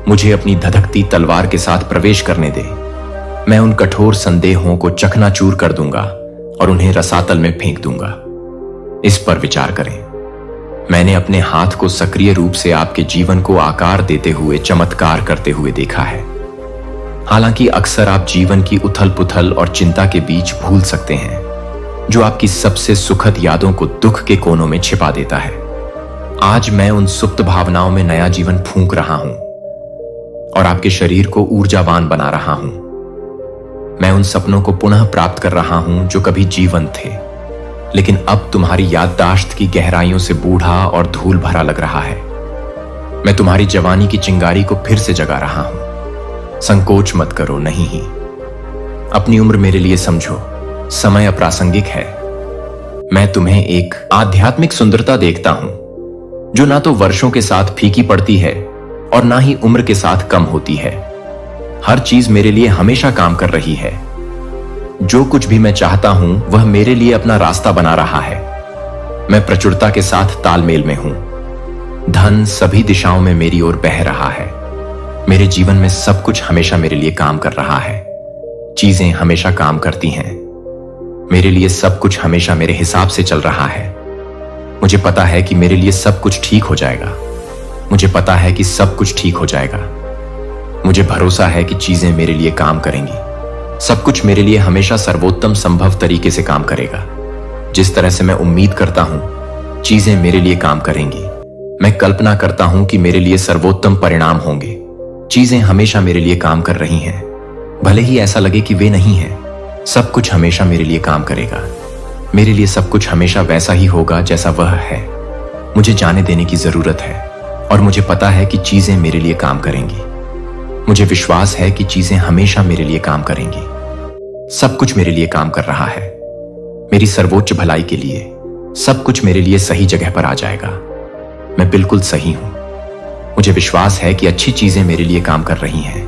मुझे अपनी धधकती तलवार के साथ प्रवेश करने दे। मैं उन कठोर संदेहों को चकनाचूर कर दूंगा और उन्हें रसातल में फेंक दूंगा। इस पर विचार करें। मैंने अपने हाथ को सक्रिय रूप से आपके जीवन को आकार देते हुए चमत्कार करते हुए देखा है। हालांकि अक्सर आप जीवन की उथल पुथल और चिंता के बीच भूल सकते हैं, जो आपकी सबसे सुखद यादों को दुख के कोनों में छिपा देता है। आज मैं उन सुप्त भावनाओं में नया जीवन फूंक रहा हूं और आपके शरीर को ऊर्जावान बना रहा हूं। मैं उन सपनों को पुनः प्राप्त कर रहा हूं जो कभी जीवंत थे, लेकिन अब तुम्हारी याददाश्त की गहराइयों से बूढ़ा और धूल भरा लग रहा है। मैं तुम्हारी जवानी की चिंगारी को फिर से जगा रहा हूं। संकोच मत करो, नहीं ही। अपनी उम्र मेरे लिए समझो। समय अप्रासंगिक है। मैं तुम्हें एक आध्यात्मिक सुंदरता देखता हूं, जो ना तो वर्षों के साथ फीकी पड़ती है और ना ही उम्र के साथ कम होती है। हर चीज मेरे लिए हमेशा काम कर रही है। जो कुछ भी मैं चाहता हूं वह मेरे लिए अपना रास्ता बना रहा है। मैं प्रचुरता के साथ तालमेल में हूं। धन सभी दिशाओं में मेरी ओर बह रहा है। मेरे जीवन में सब कुछ हमेशा मेरे लिए काम कर रहा है। चीजें हमेशा काम करती हैं। मेरे लिए सब कुछ हमेशा मेरे हिसाब से चल रहा है। मुझे पता है कि मेरे लिए सब कुछ ठीक हो जाएगा। मुझे पता है कि सब कुछ ठीक हो जाएगा। मुझे भरोसा है कि चीजें मेरे लिए काम करेंगी। सब कुछ मेरे लिए हमेशा सर्वोत्तम संभव तरीके से काम करेगा। जिस तरह से मैं उम्मीद करता हूं, चीजें मेरे लिए काम करेंगी। मैं कल्पना करता हूं कि मेरे लिए सर्वोत्तम परिणाम होंगे। चीजें हमेशा मेरे लिए काम कर रही हैं, भले ही ऐसा लगे कि वे नहीं हैं। सब कुछ हमेशा मेरे लिए काम करेगा। मेरे लिए सब कुछ हमेशा वैसा ही होगा जैसा वह है। मुझे जाने देने की जरूरत है और मुझे पता है कि चीजें मेरे लिए काम करेंगी। मुझे विश्वास है कि चीजें हमेशा मेरे लिए काम करेंगी। सब कुछ मेरे लिए काम कर रहा है, मेरी सर्वोच्च भलाई के लिए। सब कुछ मेरे लिए सही जगह पर आ जाएगा। मैं बिल्कुल सही हूं। मुझे विश्वास है कि अच्छी चीजें मेरे लिए काम कर रही हैं।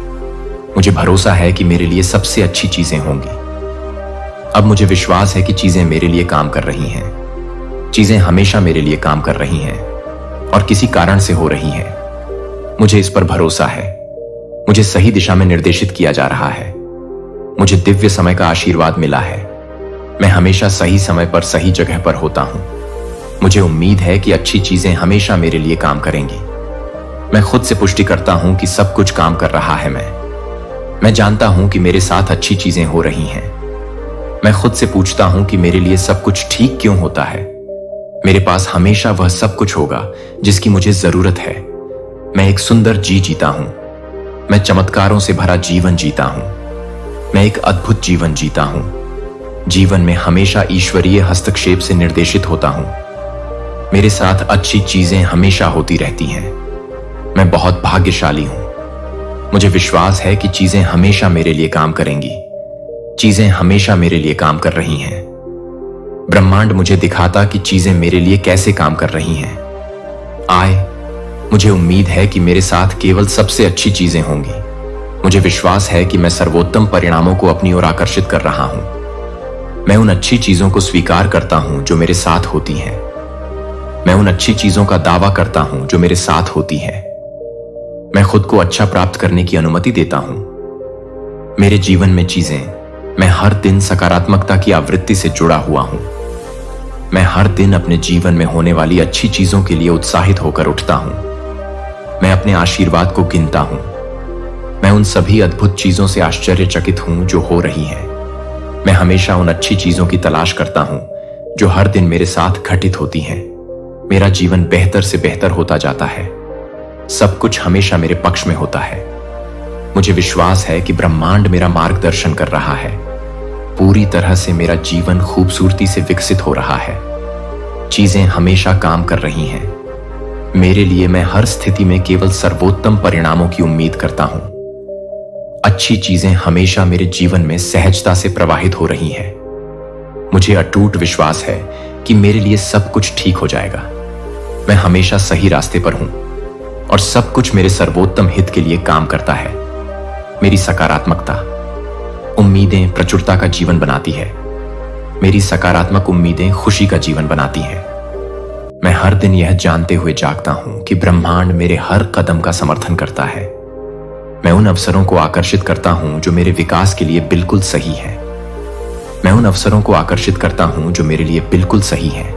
मुझे भरोसा है कि मेरे लिए सबसे अच्छी चीजें होंगी। अब मुझे विश्वास है कि चीजें मेरे लिए काम कर रही हैं। चीजें हमेशा मेरे लिए काम कर रही हैं और किसी कारण से हो रही हैं। मुझे इस पर भरोसा है। मुझे सही दिशा में निर्देशित किया जा रहा है। मुझे दिव्य समय का आशीर्वाद मिला है। मैं हमेशा सही समय पर सही जगह पर होता हूं। मुझे उम्मीद है कि अच्छी चीजें हमेशा मेरे लिए काम करेंगी। मैं खुद से पुष्टि करता हूं कि सब कुछ काम कर रहा है। मैं जानता हूं कि मेरे साथ अच्छी चीजें हो रही हैं। मैं खुद से पूछता हूं कि मेरे लिए सब कुछ ठीक क्यों होता है। मेरे पास हमेशा वह सब कुछ होगा जिसकी मुझे जरूरत है। मैं एक सुंदर जीता हूं। मैं चमत्कारों से भरा जीवन जीता हूं। मैं एक अद्भुत जीवन जीता हूं। जीवन में हमेशा ईश्वरीय हस्तक्षेप से निर्देशित होता हूं। मेरे साथ अच्छी चीजें हमेशा होती रहती हैं। मैं बहुत भाग्यशाली हूं। मुझे विश्वास है कि चीजें हमेशा मेरे लिए काम करेंगी। चीजें हमेशा मेरे लिए काम कर रही हैं। ब्रह्मांड मुझे दिखाता कि चीजें मेरे लिए कैसे काम कर रही हैं। मुझे उम्मीद है कि मेरे साथ केवल सबसे अच्छी चीजें होंगी। मुझे विश्वास है कि मैं सर्वोत्तम परिणामों को अपनी ओर आकर्षित कर रहा हूं। मैं उन अच्छी चीजों को स्वीकार करता हूं जो मेरे साथ होती हैं। मैं उन अच्छी चीजों का दावा करता हूं जो मेरे साथ होती हैं। मैं खुद को अच्छा प्राप्त करने की अनुमति देता हूं। मेरे जीवन में चीजें, मैं हर दिन सकारात्मकता की आवृत्ति से जुड़ा हुआ हूं। मैं हर दिन अपने जीवन में होने वाली अच्छी चीजों के लिए उत्साहित होकर उठता हूं। मैं अपने आशीर्वाद को गिनता हूं। मैं उन सभी अद्भुत चीजों से आश्चर्यचकित हूं जो हो रही हैं। मैं हमेशा उन अच्छी चीजों की तलाश करता हूं जो हर दिन मेरे साथ घटित होती हैं। मेरा जीवन बेहतर से बेहतर होता जाता है। सब कुछ हमेशा मेरे पक्ष में होता है। मुझे विश्वास है कि ब्रह्मांड मेरा मार्गदर्शन कर रहा है। पूरी तरह से मेरा जीवन खूबसूरती से विकसित हो रहा है। चीजें हमेशा काम कर रही हैं। मेरे लिए मैं हर स्थिति में केवल सर्वोत्तम परिणामों की उम्मीद करता हूं। अच्छी चीजें हमेशा मेरे जीवन में सहजता से प्रवाहित हो रही हैं। मुझे अटूट विश्वास है कि मेरे लिए सब कुछ ठीक हो जाएगा। मैं हमेशा सही रास्ते पर हूं और सब कुछ मेरे सर्वोत्तम हित के लिए काम करता है। मेरी सकारात्मकता, उम्मीदें प्रचुरता का जीवन बनाती है। मेरी सकारात्मक उम्मीदें खुशी का जीवन बनाती हैं। मैं हर दिन यह जानते हुए जागता हूं कि ब्रह्मांड मेरे हर कदम का समर्थन करता है। मैं उन अवसरों को आकर्षित करता हूं जो मेरे विकास के लिए बिल्कुल सही है। मैं उन अवसरों को आकर्षित करता हूं जो मेरे लिए बिल्कुल सही है।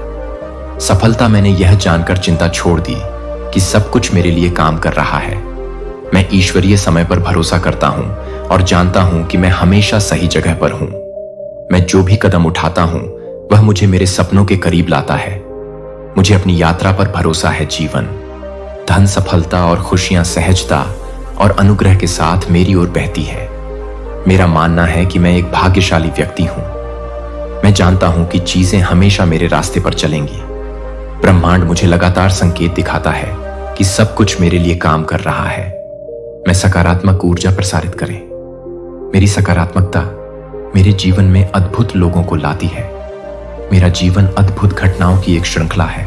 सफलता, मैंने यह जानकर चिंता छोड़ दी कि सब कुछ मेरे लिए काम कर रहा है। मैं ईश्वरीय समय पर भरोसा करता हूं और जानता हूं कि मैं हमेशा सही जगह पर हूं। मैं जो भी कदम उठाता हूं वह मुझे मेरे सपनों के करीब लाता है। मुझे अपनी यात्रा पर भरोसा है। जीवन, धन, सफलता और खुशियां सहजता और अनुग्रह के साथ मेरी ओर बहती है। मेरा मानना है कि मैं एक भाग्यशाली व्यक्ति हूं। मैं जानता हूं कि चीजें हमेशा मेरे रास्ते पर चलेंगी। ब्रह्मांड मुझे लगातार संकेत दिखाता है कि सब कुछ मेरे लिए काम कर रहा है। मैं सकारात्मक ऊर्जा प्रसारित करें। मेरी सकारात्मकता मेरे जीवन में अद्भुत लोगों को लाती है। मेरा जीवन अद्भुत घटनाओं की एक श्रृंखला है।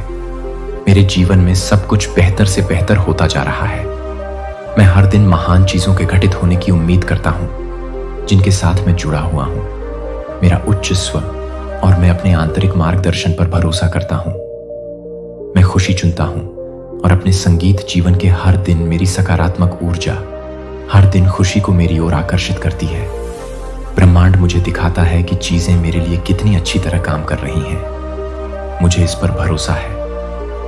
मेरे जीवन में सब कुछ बेहतर से बेहतर होता जा रहा है। मैं हर दिन महान चीजों के घटित होने की उम्मीद करता हूं जिनके साथ मैं जुड़ा हुआ हूं। मेरा उच्च स्व और मैं अपने आंतरिक मार्गदर्शन पर भरोसा करता हूं। मैं खुशी चुनता हूं और अपने संगीत जीवन के हर दिन मेरी सकारात्मक ऊर्जा हर दिन खुशी को मेरी ओर आकर्षित करती है। ब्रह्मांड मुझे दिखाता है कि चीजें मेरे लिए कितनी अच्छी तरह काम कर रही हैं। मुझे इस पर भरोसा है।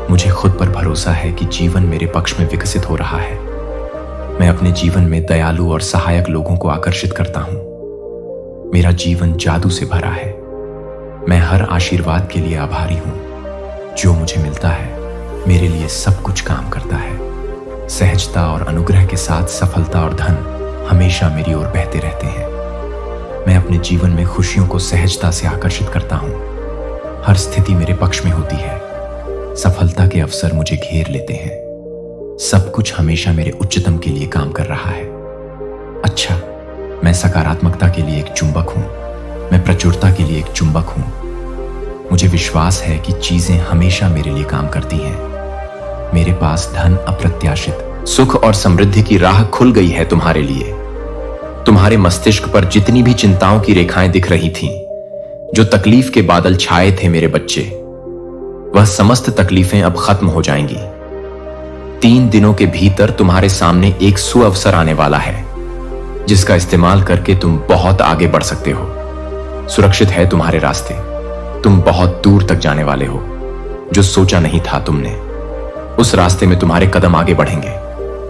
मुझे खुद पर भरोसा है कि जीवन मेरे पक्ष में विकसित हो रहा है। मैं अपने जीवन में दयालु और सहायक लोगों को आकर्षित करता हूं। मेरा जीवन जादू से भरा है। मैं हर आशीर्वाद के लिए आभारी हूं। जो मुझे मिलता है मेरे लिए सब कुछ काम करता है। सहजता और अनुग्रह के साथ सफलता और धन हमेशा मेरी ओर बहते रहते हैं। मैं अपने जीवन में खुशियों को सहजता से आकर्षित करता हूं। हर स्थिति मेरे पक्ष में होती है। सफलता के अवसर मुझे घेर लेते हैं। सब कुछ हमेशा मेरे उच्चतम के लिए काम कर रहा है। अच्छा, मैं सकारात्मकता के लिए एक चुंबक हूं। मैं प्रचुरता के लिए एक चुंबक हूं। मुझे विश्वास है कि चीजें हमेशा मेरे लिए काम करती हैं। मेरे पास धन, अप्रत्याशित सुख और समृद्धि की राह खुल गई है तुम्हारे लिए। तुम्हारे मस्तिष्क पर जितनी भी चिंताओं की रेखाएं दिख रही थीं, जो तकलीफ के बादल छाए थे मेरे बच्चे, वह समस्त तकलीफें अब खत्म हो जाएंगी। 3 दिनों के भीतर तुम्हारे सामने एक सुअवसर आने वाला है। जिसका इस्तेमाल करके तुम बहुत आगे बढ़ सकते हो। सुरक्षित है तुम्हारे रास्ते, तुम बहुत दूर तक जाने वाले हो। जो सोचा नहीं था तुमने, उस रास्ते में तुम्हारे कदम आगे बढ़ेंगे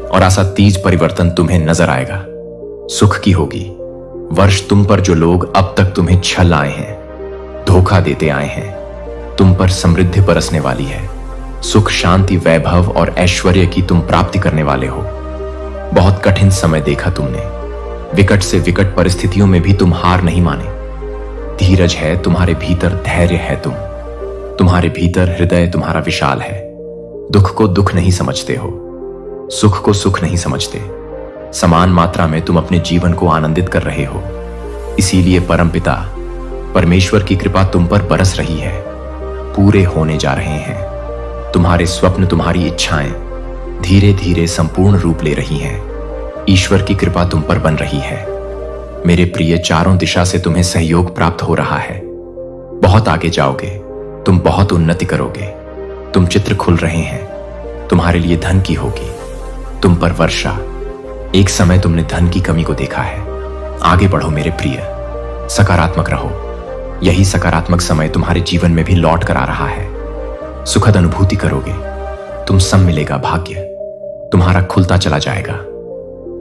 और ऐसा तेज परिवर्तन तुम्हें नजर आएगा। सुख की होगी वर्ष तुम पर जो लोग अब तक तुम्हें छल आए हैं, धोखा देते आए हैं, तुम पर समृद्धि बरसने वाली है। सुख, शांति, वैभव और ऐश्वर्य की तुम प्राप्ति करने वाले हो। बहुत कठिन समय देखा तुमने, विकट से विकट परिस्थितियों में भी तुम हार नहीं माने। धीरज है तुम्हारे भीतर, धैर्य है तुम्हारे भीतर, हृदय तुम्हारा विशाल है। दुख को दुख नहीं समझते हो, सुख को सुख नहीं समझते। समान मात्रा में तुम अपने जीवन को आनंदित कर रहे हो। इसीलिए परमपिता परमेश्वर की कृपा तुम पर बरस रही है। पूरे होने जा रहे हैं तुम्हारे स्वप्न, तुम्हारी इच्छाएं धीरे धीरे संपूर्ण रूप ले रही हैं। ईश्वर की कृपा तुम पर बन रही है। मेरे प्रिय, चारों दिशा से तुम्हें सहयोग प्राप्त हो रहा है। बहुत आगे जाओगे, तुम बहुत उन्नति करोगे। तुम चित्र खुल रहे हैं, तुम्हारे लिए धन की होगी, तुम पर वर्षा। एक समय तुमने धन की कमी को देखा है। आगे बढ़ो मेरे प्रिय, सकारात्मक रहो। यही सकारात्मक समय तुम्हारे जीवन में भी लौट कर आ रहा है। सुखद अनुभूति करोगे, तुम सब मिलेगा भाग्य तुम्हारा खुलता चला जाएगा।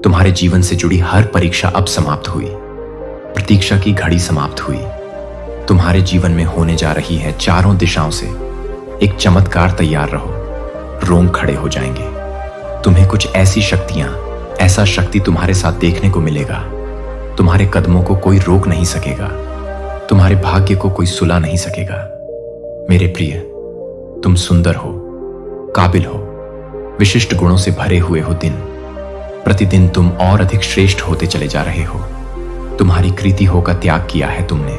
तुम्हारे जीवन से जुड़ी हर परीक्षा अब समाप्त हुई, प्रतीक्षा की घड़ी समाप्त हुई। तुम्हारे जीवन में होने जा रही है चारों दिशाओं से एक चमत्कार। तैयार रहो, रोंग खड़े हो जाएंगे। तुम्हें कुछ ऐसी शक्तियां, ऐसा शक्ति तुम्हारे साथ देखने को मिलेगा। तुम्हारे कदमों को कोई रोक नहीं सकेगा, तुम्हारे भाग्य को कोई सुला नहीं सकेगा। मेरे प्रिय, तुम सुंदर हो, काबिल हो, विशिष्ट गुणों से भरे हुए हो। दिन प्रतिदिन तुम और अधिक श्रेष्ठ होते चले जा रहे हो। तुम्हारी कृतियों का त्याग किया है तुमने।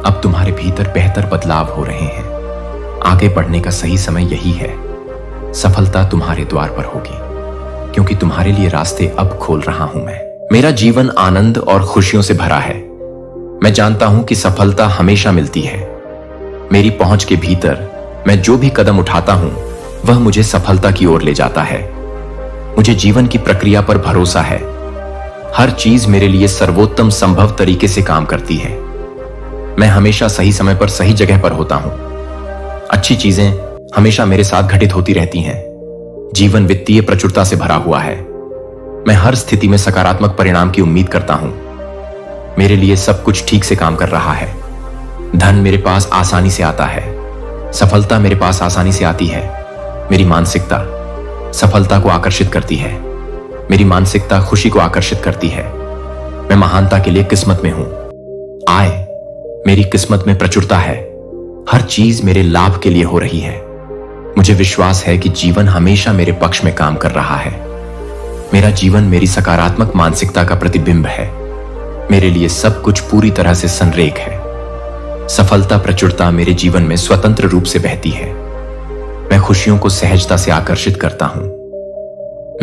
अब तुम्हारे भीतर बेहतर बदलाव हो रहे हैं। आगे बढ़ने का सही समय यही है। सफलता तुम्हारे द्वार पर होगी, क्योंकि तुम्हारे लिए रास्ते अब खोल रहा हूं मैं। मेरा जीवन आनंद और खुशियों से भरा है। मैं जानता हूं कि सफलता हमेशा मिलती है। मेरी पहुंच के भीतर मैं जो भी कदम उठाता हूं, वह मुझे सफलता की ओर ले जाता है। मुझे जीवन की प्रक्रिया पर भरोसा है। हर चीज मेरे लिए सर्वोत्तम संभव तरीके से काम करती है। मैं हमेशा सही समय पर सही जगह पर होता हूं। अच्छी चीजें हमेशा मेरे साथ घटित होती रहती हैं। जीवन वित्तीय प्रचुरता से भरा हुआ है। मैं हर स्थिति में सकारात्मक परिणाम की उम्मीद करता हूं। मेरे लिए सब कुछ ठीक से काम कर रहा है। धन मेरे पास आसानी से आता है। सफलता मेरे पास आसानी से आती है। मेरी मानसिकता सफलता को आकर्षित करती है। मेरी मानसिकता खुशी को आकर्षित करती है। मैं महानता के लिए किस्मत में हूं। आय मेरी किस्मत में प्रचुरता है। हर चीज मेरे लाभ के लिए हो रही है। मुझे विश्वास है कि जीवन हमेशा मेरे पक्ष में काम कर रहा है। मेरा जीवन मेरी सकारात्मक मानसिकता का प्रतिबिंब है। मेरे लिए सब कुछ पूरी तरह से संरेख है। सफलता, प्रचुरता मेरे जीवन में स्वतंत्र रूप से बहती है। मैं खुशियों को सहजता से आकर्षित करता हूं।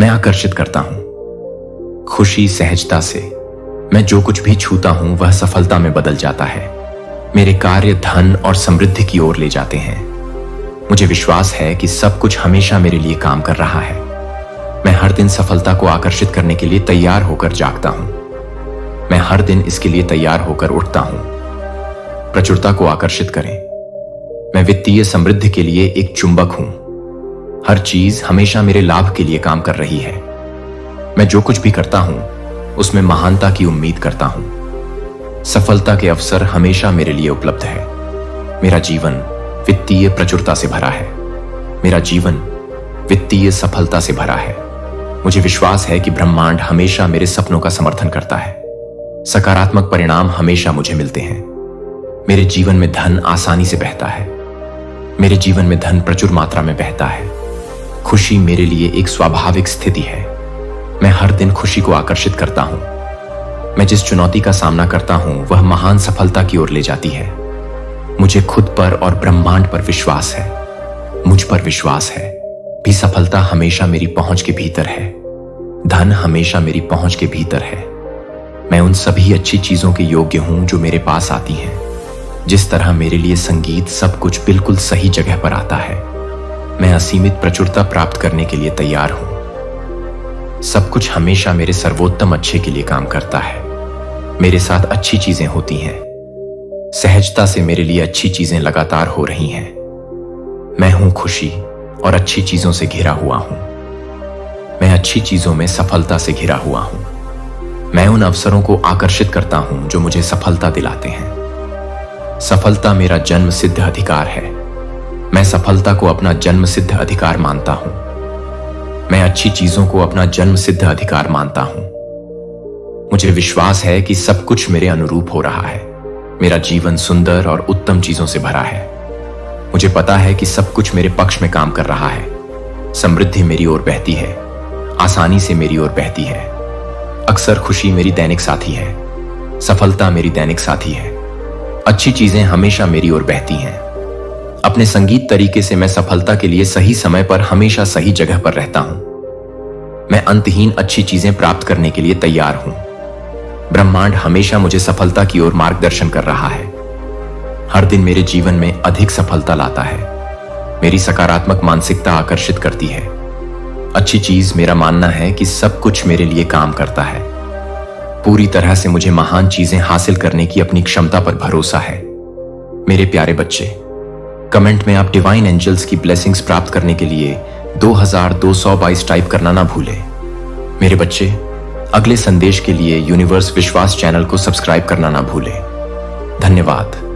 मैं आकर्षित करता हूं खुशी सहजता से। मैं जो कुछ भी छूता हूं वह सफलता में बदल जाता है। मेरे कार्य धन और समृद्धि की ओर ले जाते हैं। मुझे विश्वास है कि सब कुछ हमेशा मेरे लिए काम कर रहा है। मैं हर दिन सफलता को आकर्षित करने के लिए तैयार होकर जागता हूं। मैं हर दिन इसके लिए तैयार होकर उठता हूं। प्रचुरता को आकर्षित करें। मैं वित्तीय समृद्धि के लिए एक चुंबक हूं। हर चीज हमेशा मेरे लाभ के लिए काम कर रही है। मैं जो कुछ भी करता हूं उसमें महानता की उम्मीद करता हूं। सफलता के अवसर हमेशा मेरे लिए उपलब्ध है। मेरा जीवन वित्तीय प्रचुरता से भरा है। मेरा जीवन वित्तीय सफलता से भरा है। मुझे विश्वास है कि ब्रह्मांड हमेशा मेरे सपनों का समर्थन करता है। सकारात्मक परिणाम हमेशा मुझे मिलते हैं। मेरे जीवन में धन आसानी से बहता है। मेरे जीवन में धन प्रचुर मात्रा में बहता है। खुशी मेरे लिए एक स्वाभाविक स्थिति है। मैं हर दिन खुशी को आकर्षित करता हूं। मैं जिस चुनौती का सामना करता हूं वह महान सफलता की ओर ले जाती है। मुझे खुद पर और ब्रह्मांड पर विश्वास है। मुझ पर विश्वास है भी सफलता हमेशा मेरी पहुंच के भीतर है। धन हमेशा मेरी पहुंच के भीतर है। मैं उन सभी अच्छी चीजों के योग्य हूं जो मेरे पास आती हैं। जिस तरह मेरे लिए संगीत सब कुछ बिल्कुल सही जगह पर आता है। मैं असीमित प्रचुरता प्राप्त करने के लिए तैयार हूं। सब कुछ हमेशा मेरे सर्वोत्तम अच्छे के लिए काम करता है। मेरे साथ अच्छी चीजें होती हैं। सहजता से मेरे लिए अच्छी चीजें लगातार हो रही हैं। मैं हूं खुशी और अच्छी चीजों से घिरा हुआ हूं। मैं अच्छी चीजों में सफलता से घिरा हुआ हूं। मैं उन अवसरों को आकर्षित करता हूं जो मुझे सफलता दिलाते हैं। सफलता मेरा जन्म सिद्ध अधिकार है। मैं सफलता को अपना जन्म सिद्ध अधिकार मानता हूं। मैं अच्छी चीजों को अपना जन्म सिद्ध अधिकार मानता हूं। मुझे विश्वास है कि सब कुछ मेरे अनुरूप हो रहा है। मेरा जीवन सुंदर और उत्तम चीजों से भरा है। मुझे पता है कि सब कुछ मेरे पक्ष में काम कर रहा है। समृद्धि मेरी ओर बहती है। आसानी से मेरी ओर बहती है। अक्सर खुशी मेरी दैनिक साथी है। सफलता मेरी दैनिक साथी है। अच्छी चीजें हमेशा मेरी ओर बहती हैं। अपने संगीत तरीके से मैं सफलता के लिए सही समय पर हमेशा सही जगह पर रहता हूं। मैं अंतहीन अच्छी चीजें प्राप्त करने के लिए तैयार हूं। ब्रह्मांड हमेशा मुझे सफलता की ओर मार्गदर्शन कर रहा है। हर दिन मेरे जीवन में अधिक सफलता लाता है। मेरी सकारात्मक मानसिकता आकर्षित करती है। अच्छी चीज मेरा मानना है कि सब कुछ मेरे लिए काम करता है। पूरी तरह से मुझे महान चीजें हासिल करने की अपनी क्षमता पर भरोसा है। मेरे प्यारे बच्चे, कमेंट में आप डिवाइन एंजल्स की ब्लेसिंग्स प्राप्त करने के लिए 2222 टाइप करना ना भूलें। मेरे बच्चे, अगले संदेश के लिए यूनिवर्स विश्वास चैनल को सब्सक्राइब करना ना भूलें। धन्यवाद।